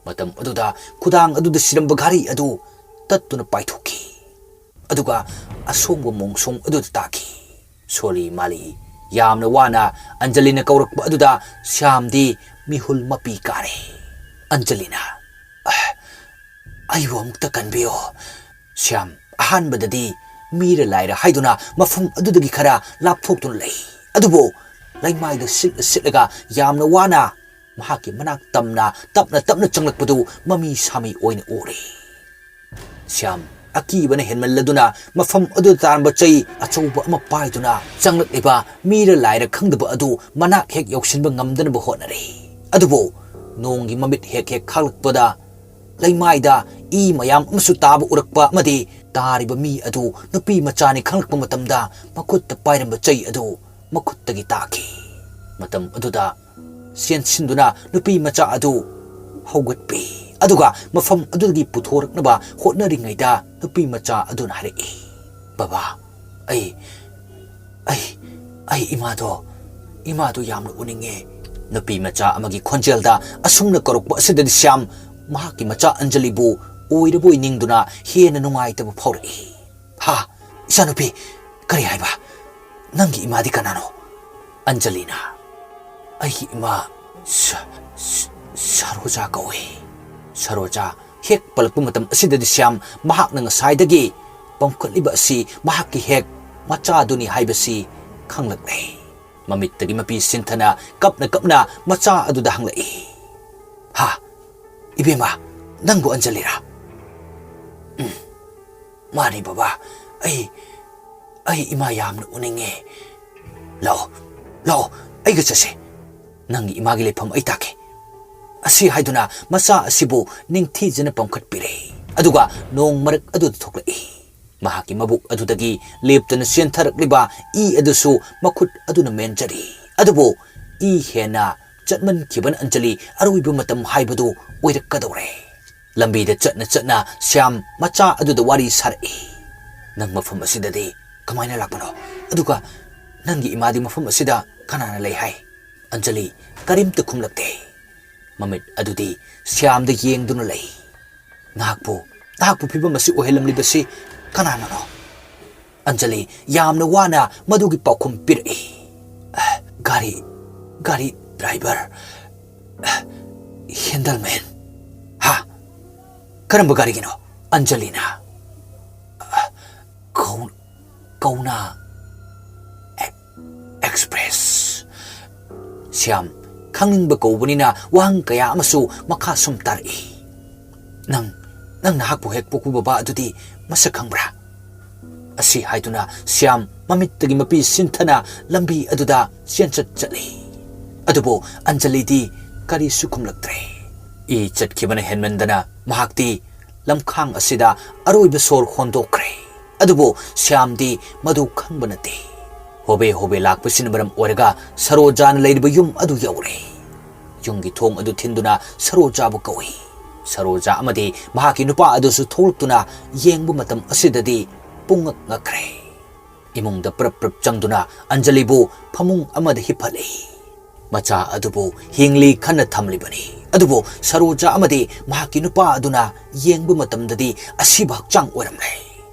ꯃꯇꯝ ꯑꯗꯨꯗ ꯈꯨꯗꯥꯡ ꯑꯗꯨꯗ ꯁꯤꯔꯝꯕ ꯘꯔꯤ ꯑꯗꯨ ꯇꯠꯇꯨꯅ ꯄꯥꯏꯊꯣꯛꯈꯤ ꯑꯗꯨꯒ ꯑꯁꯣꯡꯕ ꯃꯣꯡꯁꯣꯡ ꯑꯗꯨꯗ ꯇꯥꯈꯤ ꯁꯣꯜꯂꯤ ꯃꯥꯜꯂꯤ ꯌꯥꯝꯅ ꯋꯥꯅ ꯑꯟꯖꯂꯤꯅ ꯀꯧꯔꯛꯄ ꯑꯗꯨꯗ ꯁ꯭ꯌꯥꯝꯗꯤ ꯃꯤꯍꯨꯜ ꯃꯄꯤ ꯀꯥꯔꯦ ꯑꯟꯖꯂꯤꯅ ꯑꯩꯕꯨ ꯑꯃꯨꯛꯇ ꯀꯟꯕꯤꯌꯣ ꯁ꯭ꯌꯥꯝ ꯑꯍꯥꯟꯕꯗꯗꯤ ꯃꯤꯔ ꯂꯥꯏꯔ ꯍꯥꯏꯗꯨꯅ ꯃꯐꯝ ꯑꯗꯨꯗꯒꯤ ꯈꯔ ꯂꯥꯞꯊꯣꯛꯇꯨꯅ ꯂꯩ ꯑꯗꯨꯕꯨ ꯂꯩꯃꯥꯏꯗ ꯁꯤꯠꯂ ꯁꯤꯠꯂꯒ ꯌꯥꯝꯅ ꯋꯥꯅ ꯃꯍꯥꯛꯀꯤ ꯃꯅꯥꯛ ꯇꯞꯅ ꯇꯞꯅ ꯆꯪꯂꯛꯄꯗꯨ ꯃꯃꯤ ꯁꯥꯃꯤ ꯑꯣꯏꯅ ꯎꯔꯦ ꯁ꯭ꯌꯥꯝ ꯑꯀꯤꯕꯅ ꯍꯦꯟꯃꯜꯂꯗꯨꯅ ꯃꯐꯝ ꯑꯗꯨꯗ ꯇꯥꯔꯝꯕ ꯆꯩ ꯑꯆꯧꯕ ꯑꯃ ꯄꯥꯏꯗꯨꯅ ꯆꯪꯂꯛꯂꯤꯕ ꯃꯤꯔ ꯂꯥꯏꯔ ꯈꯪꯗꯕ ꯑꯗꯨ ꯃꯅꯥꯛ ꯍꯦꯛ ꯌꯧꯁꯤꯟꯕ ꯉꯝꯗꯅꯕ ꯍꯣꯠꯅꯔꯦ ꯑꯗꯨꯕꯨ ꯅꯣꯡꯒꯤ ꯃꯃꯤꯠ ꯍꯦꯛ ꯍꯦꯛ ꯈꯥꯛꯂꯛꯄꯗ ꯂꯩꯃꯥꯏꯗ ꯏ ꯃꯌꯥꯝ ꯑꯃꯁꯨ ꯇꯥꯕ ꯎꯔꯛꯄ ꯑꯃꯗꯤ ꯇꯥꯔꯤꯕ ꯃꯤ ꯑꯗꯨ ꯅꯨꯄꯤ ꯃꯆꯥꯅꯤ ꯈꯪꯂꯛꯄ ꯃꯇꯝꯗ ꯃꯈꯨꯠꯇ ꯄꯥꯏꯔꯝꯕ ꯆꯩ ꯑꯗꯨ ꯃꯈꯨꯠꯇꯒꯤ ꯇꯥꯈꯤ ꯃꯇꯝ ꯑꯗꯨꯗ ꯆꯦꯟꯁꯤꯟꯗꯨꯅ ꯅꯨꯄꯤ ꯃꯆꯥ ꯑꯗꯨ ꯍꯧꯒꯠꯄꯤ ꯑꯗꯨꯒ ꯃꯐꯝ ꯑꯗꯨꯗꯒꯤ ꯄꯨꯊꯣꯔꯛꯅꯕ ꯍꯣꯠꯅꯔꯤꯉꯩꯗ ꯅꯨꯄꯤ ꯃꯆꯥ ꯑꯗꯨꯅ ꯍꯥꯏꯔꯛꯏ ꯕꯕꯥ ꯑꯩ ꯏꯃꯥꯗꯣ ꯌꯥꯝꯅ ꯎꯅꯤꯡꯉꯦ ꯅꯨꯄꯤ ꯃꯆꯥ ꯑꯃꯒꯤ ꯈꯣꯟꯖꯦꯜꯗ ꯑꯁꯨꯝꯅ ꯀꯧꯔꯛꯄ ꯑꯁꯤꯗꯗꯤ ꯁ꯭ꯌꯥꯝ ꯃꯍꯥꯛꯀꯤ ꯃꯆꯥ ꯑꯟꯖꯂꯤꯕꯨ ꯑꯣꯏꯔꯕꯣꯏ ꯅꯤꯡꯗꯨꯅ ꯍꯦꯟꯅ ꯅꯨꯡꯉꯥꯏꯇꯕ ꯐꯥꯎꯔꯛꯏ ꯍꯥ ꯏꯆꯥꯅꯨꯄꯤ ꯀꯔꯤ ꯍꯥꯏꯕ ꯅꯪꯒꯤ ꯏꯃꯥꯗꯤ ꯀꯅꯥꯅꯣ ꯑꯟꯖꯂꯤꯅ ꯑꯩꯒꯤ ꯏꯃꯥ ꯁꯔꯣꯖꯥ ꯀꯧꯏ ꯁꯔꯣꯖꯥ ꯍꯦꯛ ꯄꯜꯂꯛꯄ ꯃꯇꯝ ꯑꯁꯤꯗꯗꯤ ꯁ꯭ꯌꯥꯝ ꯃꯍꯥꯛꯅ ꯉꯁꯥꯏꯗꯒꯤ ꯄꯝꯈꯠꯂꯤꯕ ꯑꯁꯤ ꯃꯍꯥꯛꯀꯤ ꯍꯦꯛ ꯃꯆꯥꯗꯨꯅꯤ ꯍꯥꯏꯕꯁꯤ ꯈꯪꯂꯛꯂꯦ ꯃꯃꯤꯠꯇꯒꯤ ꯃꯄꯤ ꯁꯤꯟꯊꯅ ꯀꯞꯅ ꯃꯆꯥ ꯑꯗꯨꯗ ꯍꯪꯂꯛꯏ ꯍꯥ 이베마 ꯅꯪꯕꯨ ꯑꯟꯖꯂꯤꯔꯥ ꯃꯥꯅꯤ ꯕꯕꯥ ꯑꯩ ꯏꯃꯥ ꯌꯥꯝꯅ ꯎꯅꯤꯡꯉꯦ ꯂꯥꯛꯑꯣ ꯑꯩꯒ ꯆꯠꯁꯦ ꯅꯪꯒꯤ ꯏꯃꯥꯒꯤ ꯂꯩꯐꯝ ꯑꯩ ꯇꯥꯛꯀꯦ ꯑꯁꯤ ꯍꯥꯏꯗꯨꯅ ꯃꯆꯥ ꯑꯁꯤꯕꯨ ꯅꯤꯡꯊꯤꯖꯅ ꯄꯝꯈꯠꯄꯤꯔꯦ ꯑꯗꯨꯒ ꯅꯣꯡ ꯃꯔꯛ ꯑꯗꯨꯗ ꯊꯣꯛꯂꯛꯏ ꯃꯍꯥꯛꯀꯤ ꯃꯕꯨꯛ ꯑꯗꯨꯗꯒꯤ ꯂꯦꯞꯇꯅ ꯆꯦꯟꯊꯔꯛꯂꯤꯕ ꯏ ꯑꯗꯨꯁꯨ ꯃꯈꯨꯠ ꯑꯗꯨꯅ ꯃꯦꯟꯖꯔꯤ ꯑꯗꯨꯕꯨ ꯏ ꯍꯦꯟꯅ ꯆꯠꯃꯟꯈꯤꯕꯅ ꯑꯟꯖꯂꯤ ꯑꯔꯣꯏꯕ ꯃꯇꯝ ꯍꯥꯏꯕꯗꯨ ꯑꯣꯏꯔꯛꯀꯗꯧꯔꯦ ꯂꯝꯕꯤꯗ ꯆꯠꯅ ꯁ꯭ꯌꯥꯝ ꯃꯆꯥ ꯑꯗꯨꯗ ꯋꯥꯔꯤ ꯁꯥꯔꯛꯏ ꯅꯪ ꯃꯐꯝ ꯑꯁꯤꯗꯗꯤ ꯀꯃꯥꯏꯅ ꯂꯥꯛꯄꯅꯣ ꯑꯗꯨꯒ ꯅꯪꯒꯤ ꯏꯃꯥꯗꯤ ꯃꯐꯝ ꯑꯁꯤꯗ ꯀꯅꯥꯅ ꯂꯩ ꯍꯥꯏ ꯑꯟꯖꯂꯤ ꯀꯔꯤꯝꯇ ꯈꯨꯝꯂꯛꯇꯦ ꯃꯃꯤꯠ ꯑꯗꯨꯗꯤ ꯁ꯭ꯌꯥꯝꯗ ꯌꯦꯡꯗꯨꯅ ꯂꯩ ꯅꯍꯥꯛꯄꯨ ꯐꯤꯕꯝ ꯑꯁꯤ ꯑꯣꯏꯍꯜꯂꯝꯂꯤꯕꯁꯤ ꯀꯅꯥꯅꯅꯣ ꯑꯟꯖꯂꯤ ꯌꯥꯝꯅ ꯋꯥꯅ ꯃꯗꯨꯒꯤ ꯄꯥꯎꯈꯨꯝ ꯄꯤꯔꯛꯏ ꯒꯥꯔꯤ ꯗ꯭ꯔꯥꯏꯚꯔ ꯍꯦꯟꯗꯜꯃꯦꯟ ꯍꯥ ꯀꯔꯝꯕ ꯒꯥꯔꯤꯒꯤꯅꯣ ꯑꯟꯖꯂꯤꯅ ꯀꯧꯅꯥ ꯑꯦꯛꯁꯄ꯭ꯔꯦꯁ ꯁ꯭ꯌꯥꯝ ꯈꯪꯅꯤꯡꯕ ꯀꯧꯕꯅꯤꯅ ꯋꯥꯍꯪ ꯀꯌꯥ ꯑꯃꯁꯨ ꯃꯈꯥ ꯁꯨꯝ ꯇꯥꯔꯛꯏ ꯅꯪ ꯅꯍꯥꯛꯄꯨ ꯍꯦꯛ ꯄꯣꯛꯄ ꯕꯕꯥ ꯑꯗꯨꯗꯤ ꯃꯁꯛ ꯈꯪꯕ꯭ꯔꯥ ꯑꯁꯤ ꯍꯥꯏꯗꯨꯅ ꯁ꯭ꯌꯥꯝ ꯃꯃꯤꯠꯇꯒꯤ ꯃꯄꯤ ꯁꯤꯟꯊꯅ ꯂꯝꯕꯤ ꯑꯗꯨꯗ ꯆꯠꯂꯤ ꯑꯗꯨꯕꯨ ꯑꯟꯖꯂꯤꯗꯤ ꯀꯔꯤꯁꯨ ꯈꯨꯝꯂꯛꯇ꯭ꯔꯦ ꯏ ꯆꯠꯈꯤꯕꯅ ꯍꯦꯟꯃꯟꯗꯅ ꯃꯍꯥꯛꯇꯤ ꯂꯝꯈꯥꯡ ꯑꯁꯤꯗ ꯑꯔꯣꯏꯕ ꯁꯣꯔ ꯍꯣꯟꯗꯣꯛꯈ꯭ꯔꯦ ꯑꯗꯨꯕꯨ ꯁ꯭ꯌꯥꯝꯗꯤ ꯃꯗꯨ ꯈꯪꯕ ꯅꯠꯇꯦ ꯍꯣꯕꯦ ꯂꯥꯛꯄꯁꯤꯅ ꯃꯔꯝ ꯑꯣꯏꯔꯒ ꯁꯔꯣꯖꯥꯅ ꯂꯩꯔꯤꯕ ꯌꯨꯝ ꯑꯗꯨ ꯌꯧꯔꯦ ꯌꯨꯝꯒꯤ ꯊꯣꯡ ꯑꯗꯨ ꯊꯤꯟꯗꯨꯅ ꯁꯔꯣꯖꯥꯕꯨ ꯀꯧꯏ ꯁꯔꯣꯖꯥ ꯑꯃꯗꯤ ꯃꯍꯥꯛꯀꯤ ꯅꯨꯄꯥ ꯑꯗꯨꯁꯨ ꯊꯣꯛꯂꯛꯇꯨꯅ ꯌꯦꯡꯕ ꯃꯇꯝ ꯑꯁꯤꯗꯗꯤ ꯄꯨꯡꯉꯛ ꯉꯛꯈ꯭ꯔꯦ ꯏꯃꯨꯡꯗ ꯄ꯭ꯔꯞ ꯆꯪꯗꯨꯅ ꯑꯟꯖꯂꯤꯕꯨ ꯐꯃꯨꯡ ꯑꯃꯗ ꯍꯤꯞꯍꯜꯂꯤ ꯃꯆꯥ ꯑꯗꯨꯕꯨ ꯍꯤꯡꯂꯤ ꯈꯟꯅ ꯊꯝꯂꯤꯕꯅꯤ ꯑꯗꯨꯕꯨ ꯁꯔꯣꯖꯥ ꯑꯃꯗꯤ ꯃꯍꯥꯛꯀꯤ ꯅꯨꯄꯥ ꯑꯗꯨꯅ ꯌꯦꯡꯕ ꯃꯇꯝꯗꯗꯤ ꯑꯁꯤꯕ ꯍꯛꯆꯥꯡ ꯑꯣꯏꯔꯝꯂꯦ꯫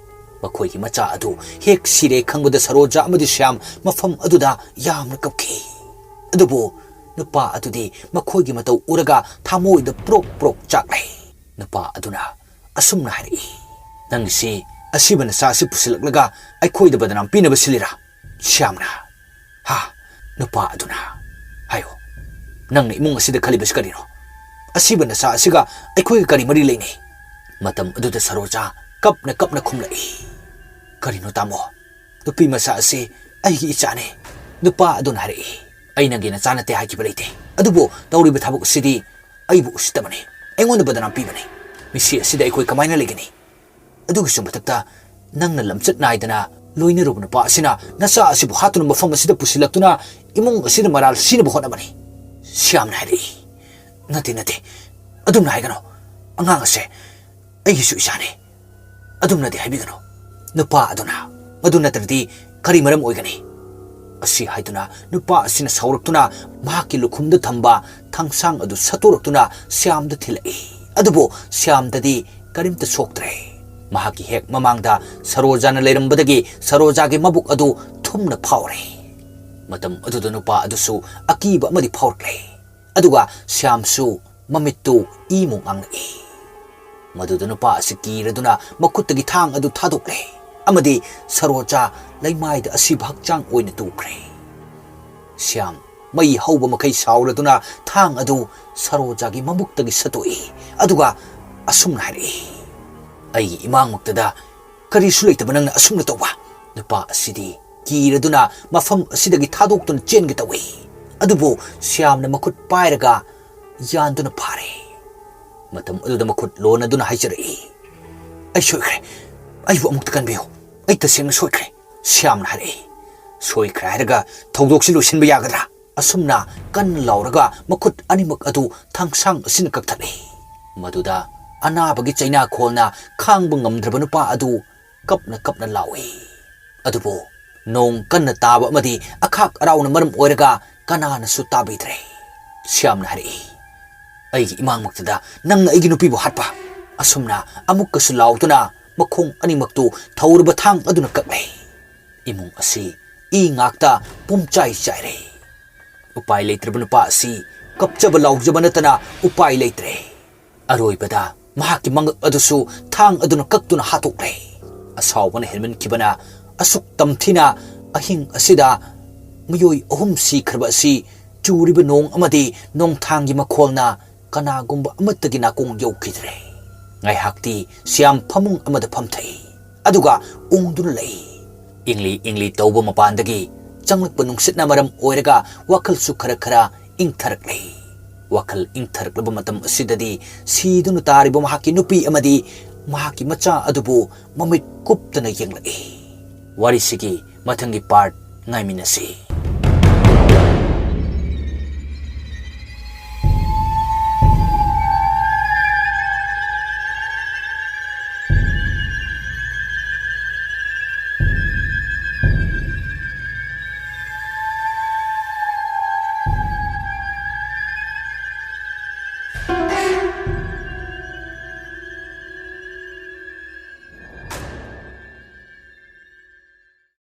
ꯃꯈꯣꯏꯒꯤ ꯃꯆꯥ ꯑꯗꯨ ꯍꯦꯛ ꯁꯤꯔꯦ ꯈꯪꯕꯗ ꯁꯔꯣꯖꯥ ꯑꯃꯗꯤ ꯁ꯭ꯌꯥꯝ ꯃꯐꯝ ꯑꯗꯨꯗ ꯌꯥꯝꯅ ꯀꯞꯈꯤ꯫ ꯑꯗꯨꯕꯨ ꯅꯨꯄꯥ ꯑꯗꯨꯗꯤ ꯃꯈꯣꯏꯒꯤ ꯃꯇꯧ ꯎꯔꯒ ꯊꯃꯣꯏꯗ ꯄ꯭ꯔꯣꯛ ꯄ꯭ꯔꯣꯛ ꯆꯥꯛꯂꯦ꯫ ꯅꯨꯄꯥ ꯑꯗꯨꯅ ꯑꯁꯨꯝꯅ ꯍꯥꯏꯔꯛꯏ, ꯅꯪꯒꯤꯁꯤ ꯑꯁꯤꯕ ꯅꯆꯥ ꯑꯁꯤ ꯄꯨꯁꯤꯜꯂꯛꯂꯒ ꯑꯩꯈꯣꯏꯗ ꯕꯗꯅꯥꯝ ꯄꯤꯅꯕ ꯁꯤꯜꯂꯤꯔꯥ? ꯁ꯭ꯌꯥꯝꯅ, ꯍꯥ? ꯅꯨꯄꯥ ꯑꯗꯨꯅ, ꯍꯥꯏꯌꯣ, ꯅꯪꯅ ꯏꯃꯨꯡ ꯑꯁꯤꯗ ꯈꯜꯂꯤꯕꯁꯤ ꯀꯔꯤꯅꯣ? ꯑꯁꯤꯕ ꯅꯆꯥ ꯑꯁꯤꯒ ꯑꯩꯈꯣꯏꯒ ꯀꯔꯤ ꯃꯔꯤ ꯂꯩꯅꯩ? ꯃꯇꯝ ꯑꯗꯨꯗ ꯁꯔꯣꯖꯥ ꯀꯞꯅ ꯀꯞꯅ ꯈꯨꯝꯂꯛꯏ, ꯀꯔꯤꯅꯣ ꯇꯥꯃꯣ, ꯅꯨꯄꯤ ꯃꯆꯥ ꯑꯁꯤ ꯑꯩꯒꯤ ꯏꯆꯥꯅꯤ꯫ ꯅꯨꯄꯥ ꯑꯗꯨꯅ ꯍꯥꯏꯔꯛꯏ, ꯑꯩ ꯅꯪꯒꯤ ꯅꯆꯥ ꯅꯠꯇꯦ ꯍꯥꯏꯈꯤꯕ ꯂꯩꯇꯦ, ꯑꯗꯨꯕꯨ ꯇꯧꯔꯤꯕ ꯊꯕꯛ ꯑꯁꯤꯗꯤ ꯑꯩꯕꯨ ꯎꯁꯤꯠꯇꯕꯅꯤ, ꯑꯩꯉꯣꯟꯗ ꯕꯗꯅꯥꯝ ꯄꯤꯕꯅꯤ꯫ ꯃꯤꯁꯤ ꯑꯁꯤꯗ ꯑꯩꯈꯣꯏ ꯀꯃꯥꯏꯅ ꯂꯩꯒꯅꯤ? ꯑꯗꯨꯒꯤꯁꯨ ꯃꯊꯛꯇ ꯅꯪꯅ ꯂꯝꯆꯠ ꯅꯥꯏꯗꯅ ꯂꯣꯏꯅꯔꯨꯕ ꯅꯨꯄꯥ ꯑꯁꯤꯅ ꯅꯆꯥ ꯑꯁꯤꯕꯨ ꯍꯥꯠꯇꯨꯅ ꯃꯐꯝ ꯑꯁꯤꯗ ꯄꯨꯁꯤꯜꯂꯛꯇꯨꯅ ꯏꯃꯨꯡ ꯑꯁꯤꯗ ꯃꯔꯥꯜ ꯁꯤꯅꯕ ꯍꯣꯠꯅꯕꯅꯤ꯫ ꯁ꯭ꯌꯥꯝꯅ ꯍꯥꯏꯔꯛꯏ, ꯅꯠꯇꯦ ꯅꯠꯇꯦ, ꯑꯗꯨꯝꯅ ꯍꯥꯏꯒꯅꯨ, ꯑꯉꯥꯡ ꯑꯁꯦ ꯑꯩꯒꯤꯁꯨ ꯏꯆꯥꯅꯤ, ꯑꯗꯨꯝꯅꯗꯤ ꯍꯥꯏꯕꯤꯒꯅꯨ꯫ ꯅꯨꯄꯥ ꯑꯗꯨꯅ, ꯃꯗꯨ ꯅꯠꯇ꯭ꯔꯗꯤ ꯀꯔꯤ ꯃꯔꯝ ꯑꯣꯏꯒꯅꯤ? ꯑꯁꯤ ꯍꯥꯏꯗꯨꯅ ꯅꯨꯄꯥ ꯑꯁꯤꯅ ꯁꯥꯎꯔꯛꯇꯨꯅ ꯃꯍꯥꯛꯀꯤ ꯂꯨꯈꯨꯝꯗ ꯊꯝꯕ ꯊꯥꯡꯁꯥꯡ ꯑꯗꯨ ꯁꯠꯇꯣꯔꯛꯇꯨꯅ ꯁ꯭ꯌꯥꯝꯗ ꯊꯤꯜꯂꯛꯏ꯫ ꯑꯗꯨꯕꯨ ꯁ꯭ꯌꯥꯝꯗꯗꯤ ꯀꯔꯤꯝꯇ ꯁꯣꯛꯇ꯭ꯔꯦ꯫ ꯃꯍꯥꯛꯀꯤ ꯍꯦꯛ ꯃꯃꯥꯡꯗ ꯁꯔꯣꯖꯥꯅ ꯂꯩꯔꯝꯕꯗꯒꯤ ꯁꯔꯣꯖꯥꯒꯤ ꯃꯕꯨꯛ ꯑꯗꯨ ꯊꯨꯝꯅ ꯐꯥꯎꯔꯦ꯫ ꯃꯇꯝ ꯑꯗꯨꯗ ꯅꯨꯄꯥ ꯑꯗꯨꯁꯨ ꯑꯀꯤꯕ ꯑꯃꯗꯤ ꯐꯥꯎꯔꯛꯂꯦ꯫ ꯑꯗꯨꯒ ꯁ꯭ꯌꯥꯝꯁꯨ ꯃꯃꯤꯠꯇꯨ ꯏꯃꯨꯡ ꯉꯥꯡꯂꯛꯏ꯫ ꯃꯗꯨꯗ ꯅꯨꯄꯥ ꯑꯁꯤ ꯀꯤꯔꯗꯨꯅ ꯃꯈꯨꯠꯇꯒꯤ ꯊꯥꯡ ꯑꯗꯨ ꯊꯥꯗꯣꯛꯂꯦ ꯑꯃꯗꯤ ꯁꯔꯣꯖꯥ ꯂꯩꯃꯥꯏꯗ ꯑꯁꯤꯕ ꯍꯛꯆꯥꯡ ꯑꯣꯏꯅ ꯇꯨꯈ꯭ꯔꯦ꯫ ꯁ꯭ꯌꯥꯝ ꯃꯩ ꯍꯧꯕ ꯃꯈꯩ ꯁꯥꯎꯔꯗꯨꯅ ꯊꯥꯡ ꯑꯗꯨ ꯁꯔꯣꯖꯥꯒꯤ ꯃꯕꯨꯛꯇꯒꯤ ꯁꯠꯇꯣꯛꯏ꯫ ꯑꯗꯨꯒ ꯑꯁꯨꯝꯅ ꯍꯥꯏꯔꯛꯏ, ꯑꯩꯒꯤ ꯏꯃꯥꯡꯃꯛꯇꯗ ꯀꯔꯤꯁꯨ ꯂꯩꯇꯕ ꯅꯪꯅ ꯑꯁꯨꯝꯅ ꯇꯧꯕ? ꯅꯨꯄꯥ ꯑꯁꯤꯗꯤ ꯀꯤꯔꯗꯨꯅ ꯃꯐꯝ ꯑꯁꯤꯗꯒꯤ ꯊꯥꯗꯣꯛꯇꯨꯅ ꯆꯦꯟꯒꯦ ꯇꯧꯏ꯫ ꯑꯗꯨꯕꯨ ꯁ꯭ꯌꯥꯝꯅ ꯃꯈꯨꯠ ꯄꯥꯏꯔꯒ ꯌꯥꯟꯗꯨꯅ ꯐꯥꯔꯦ꯫ ꯃꯇꯝ ꯑꯗꯨꯗ ꯃꯈꯨꯠ ꯂꯣꯟꯅꯗꯨꯅ ꯍꯥꯏꯖꯔꯛꯏ, ꯑꯩ ꯁꯣꯏꯈ꯭ꯔꯦ, ꯑꯩꯕꯨ ꯑꯃꯨꯛꯇ ꯀꯟꯕꯤꯌꯨ, ꯑꯩ ꯇꯁꯦꯡꯅ ꯁꯣꯏꯈ꯭ꯔꯦ꯫ ꯁ꯭ꯌꯥꯝꯅ ꯍꯥꯏꯔꯛꯏ, ꯁꯣꯏꯈ꯭ꯔꯦ ꯍꯥꯏꯔꯒ ꯊꯧꯗꯣꯛꯁꯤ ꯂꯣꯏꯁꯤꯟꯕ ꯌꯥꯒꯗ꯭ꯔꯥ? ꯑꯁꯨꯝꯅ ꯀꯟꯅ ꯂꯥꯎꯔꯒ ꯃꯈꯨꯠ ꯑꯅꯤꯃꯛ ꯑꯗꯨ ꯊꯥꯡꯁꯥꯡ ꯑꯁꯤꯅ ꯀꯛꯊꯠꯂꯤ꯫ ꯃꯗꯨꯗ ꯑꯅꯥꯕꯒꯤ ꯆꯩꯅꯥꯈꯣꯜꯅ ꯈꯥꯡꯕ ꯉꯝꯗ꯭ꯔꯕ ꯅꯨꯄꯥ ꯑꯗꯨ ꯀꯞꯅ ꯀꯞꯅ ꯂꯥꯎꯏ꯫ ꯑꯗꯨꯕꯨ ꯅꯣꯡ ꯀꯟꯅ ꯇꯥꯕ ꯑꯃꯗꯤ ꯑꯈꯥꯛ ꯑꯔꯥꯎꯅ ꯃꯔꯝ ꯑꯣꯏꯔꯒ ꯀꯅꯥꯅꯁꯨ ꯇꯥꯕꯤꯗ꯭ꯔꯦ꯫ ꯁ꯭ꯌꯥꯝꯅ ꯍꯥꯏꯔꯛꯏ, ꯑꯩꯒꯤ ꯏꯃꯥꯡꯃꯛꯇꯗ ꯅꯪꯅ ꯑꯩꯒꯤ ꯅꯨꯄꯤꯕꯨ ꯍꯥꯠꯄ? ꯑꯁꯨꯝꯅ ꯑꯃꯨꯛꯀꯁꯨ ꯂꯥꯎꯗꯨꯅ ꯃꯈꯣꯡ ꯑꯅꯤꯃꯛꯇꯨ ꯊꯧꯔꯕ ꯊꯥꯡ ꯑꯗꯨꯅ ꯀꯛꯂꯦ꯫ ꯏꯃꯨꯡ ꯑꯁꯤ ꯏ ꯉꯥꯛꯇ ꯄꯨꯝꯆꯥꯏ ꯆꯥꯏꯔꯦ꯫ ꯎꯄꯥꯏ ꯂꯩꯇ꯭ꯔꯕ ꯅꯨꯄꯥ ꯑꯁꯤ ꯀꯞꯆꯕ ꯂꯥꯎꯖꯕ ꯅꯠꯇꯅ ꯎꯄꯥꯏ ꯂꯩꯇ꯭ꯔꯦ꯫ ꯑꯔꯣꯏꯕꯗ ꯃꯍꯥꯛꯀꯤ ꯃꯉꯛ ꯑꯗꯨꯁꯨ ꯊꯥꯡ ꯑꯗꯨꯅ ꯀꯛꯇꯨꯅ ꯍꯥꯠꯇꯣꯛꯂꯦ꯫ ꯑꯁꯥꯎꯕꯅ ꯍꯦꯟꯃꯟꯈꯤꯕꯅ ꯑꯁꯨꯛ ꯇꯝꯊꯤꯅ ꯑꯍꯤꯡ ꯑꯁꯤꯗ ꯃꯤꯑꯣꯏ 3 ꯁꯤꯈ꯭ꯔꯕ ꯑꯁꯤ ꯆꯨꯔꯤꯕ ꯅꯣꯡ ꯑꯃꯗꯤ ꯅꯣꯡꯊꯥꯡꯒꯤ ꯃꯈꯣꯜꯅ ꯀꯅꯥꯒꯨꯝꯕ ꯑꯃꯠꯇꯒꯤ ꯅꯥꯀꯣꯡ ꯌꯧꯈꯤꯗ꯭ꯔꯦ꯫ ꯉꯥꯏꯍꯥꯛꯇꯤ ꯁ꯭ꯌꯥꯝ ꯐꯃꯨꯡ ꯑꯃꯗ ꯐꯝꯊꯩ, ꯑꯗꯨꯒ ꯎꯪꯗꯨꯅ ꯂꯩ꯫ ꯏꯪꯂꯤ ꯏꯪꯂꯤ ꯇꯧꯕ ꯃꯄꯥꯟꯗꯒꯤ ꯆꯪꯂꯛꯄ ꯅꯨꯡꯁꯤꯠꯅ ꯃꯔꯝ ꯑꯣꯏꯔꯒ ꯋꯥꯈꯜꯁꯨ ꯈꯔ ꯈꯔ ꯏꯪꯊꯔꯛꯂꯦ꯫ ꯋꯥꯈꯜ ꯏꯪꯊꯔꯛꯂꯕ ꯃꯇꯝ ꯑꯁꯤꯗꯗꯤ ꯁꯤꯗꯨꯅ ꯇꯥꯔꯤꯕ ꯃꯍꯥꯛꯀꯤ ꯅꯨꯄꯤ ꯑꯃꯗꯤ ꯃꯍꯥꯛꯀꯤ ꯃꯆꯥ ꯑꯗꯨꯕꯨ ꯃꯃꯤꯠ ꯀꯨꯞꯇꯅ ꯌꯦꯡꯂꯛꯏ꯫ ꯋꯥꯔꯤꯁꯤꯒꯤ ꯃꯊꯪꯒꯤ ꯄꯥꯔꯠ ꯉꯥꯏꯃꯤꯟꯅꯁꯤ꯫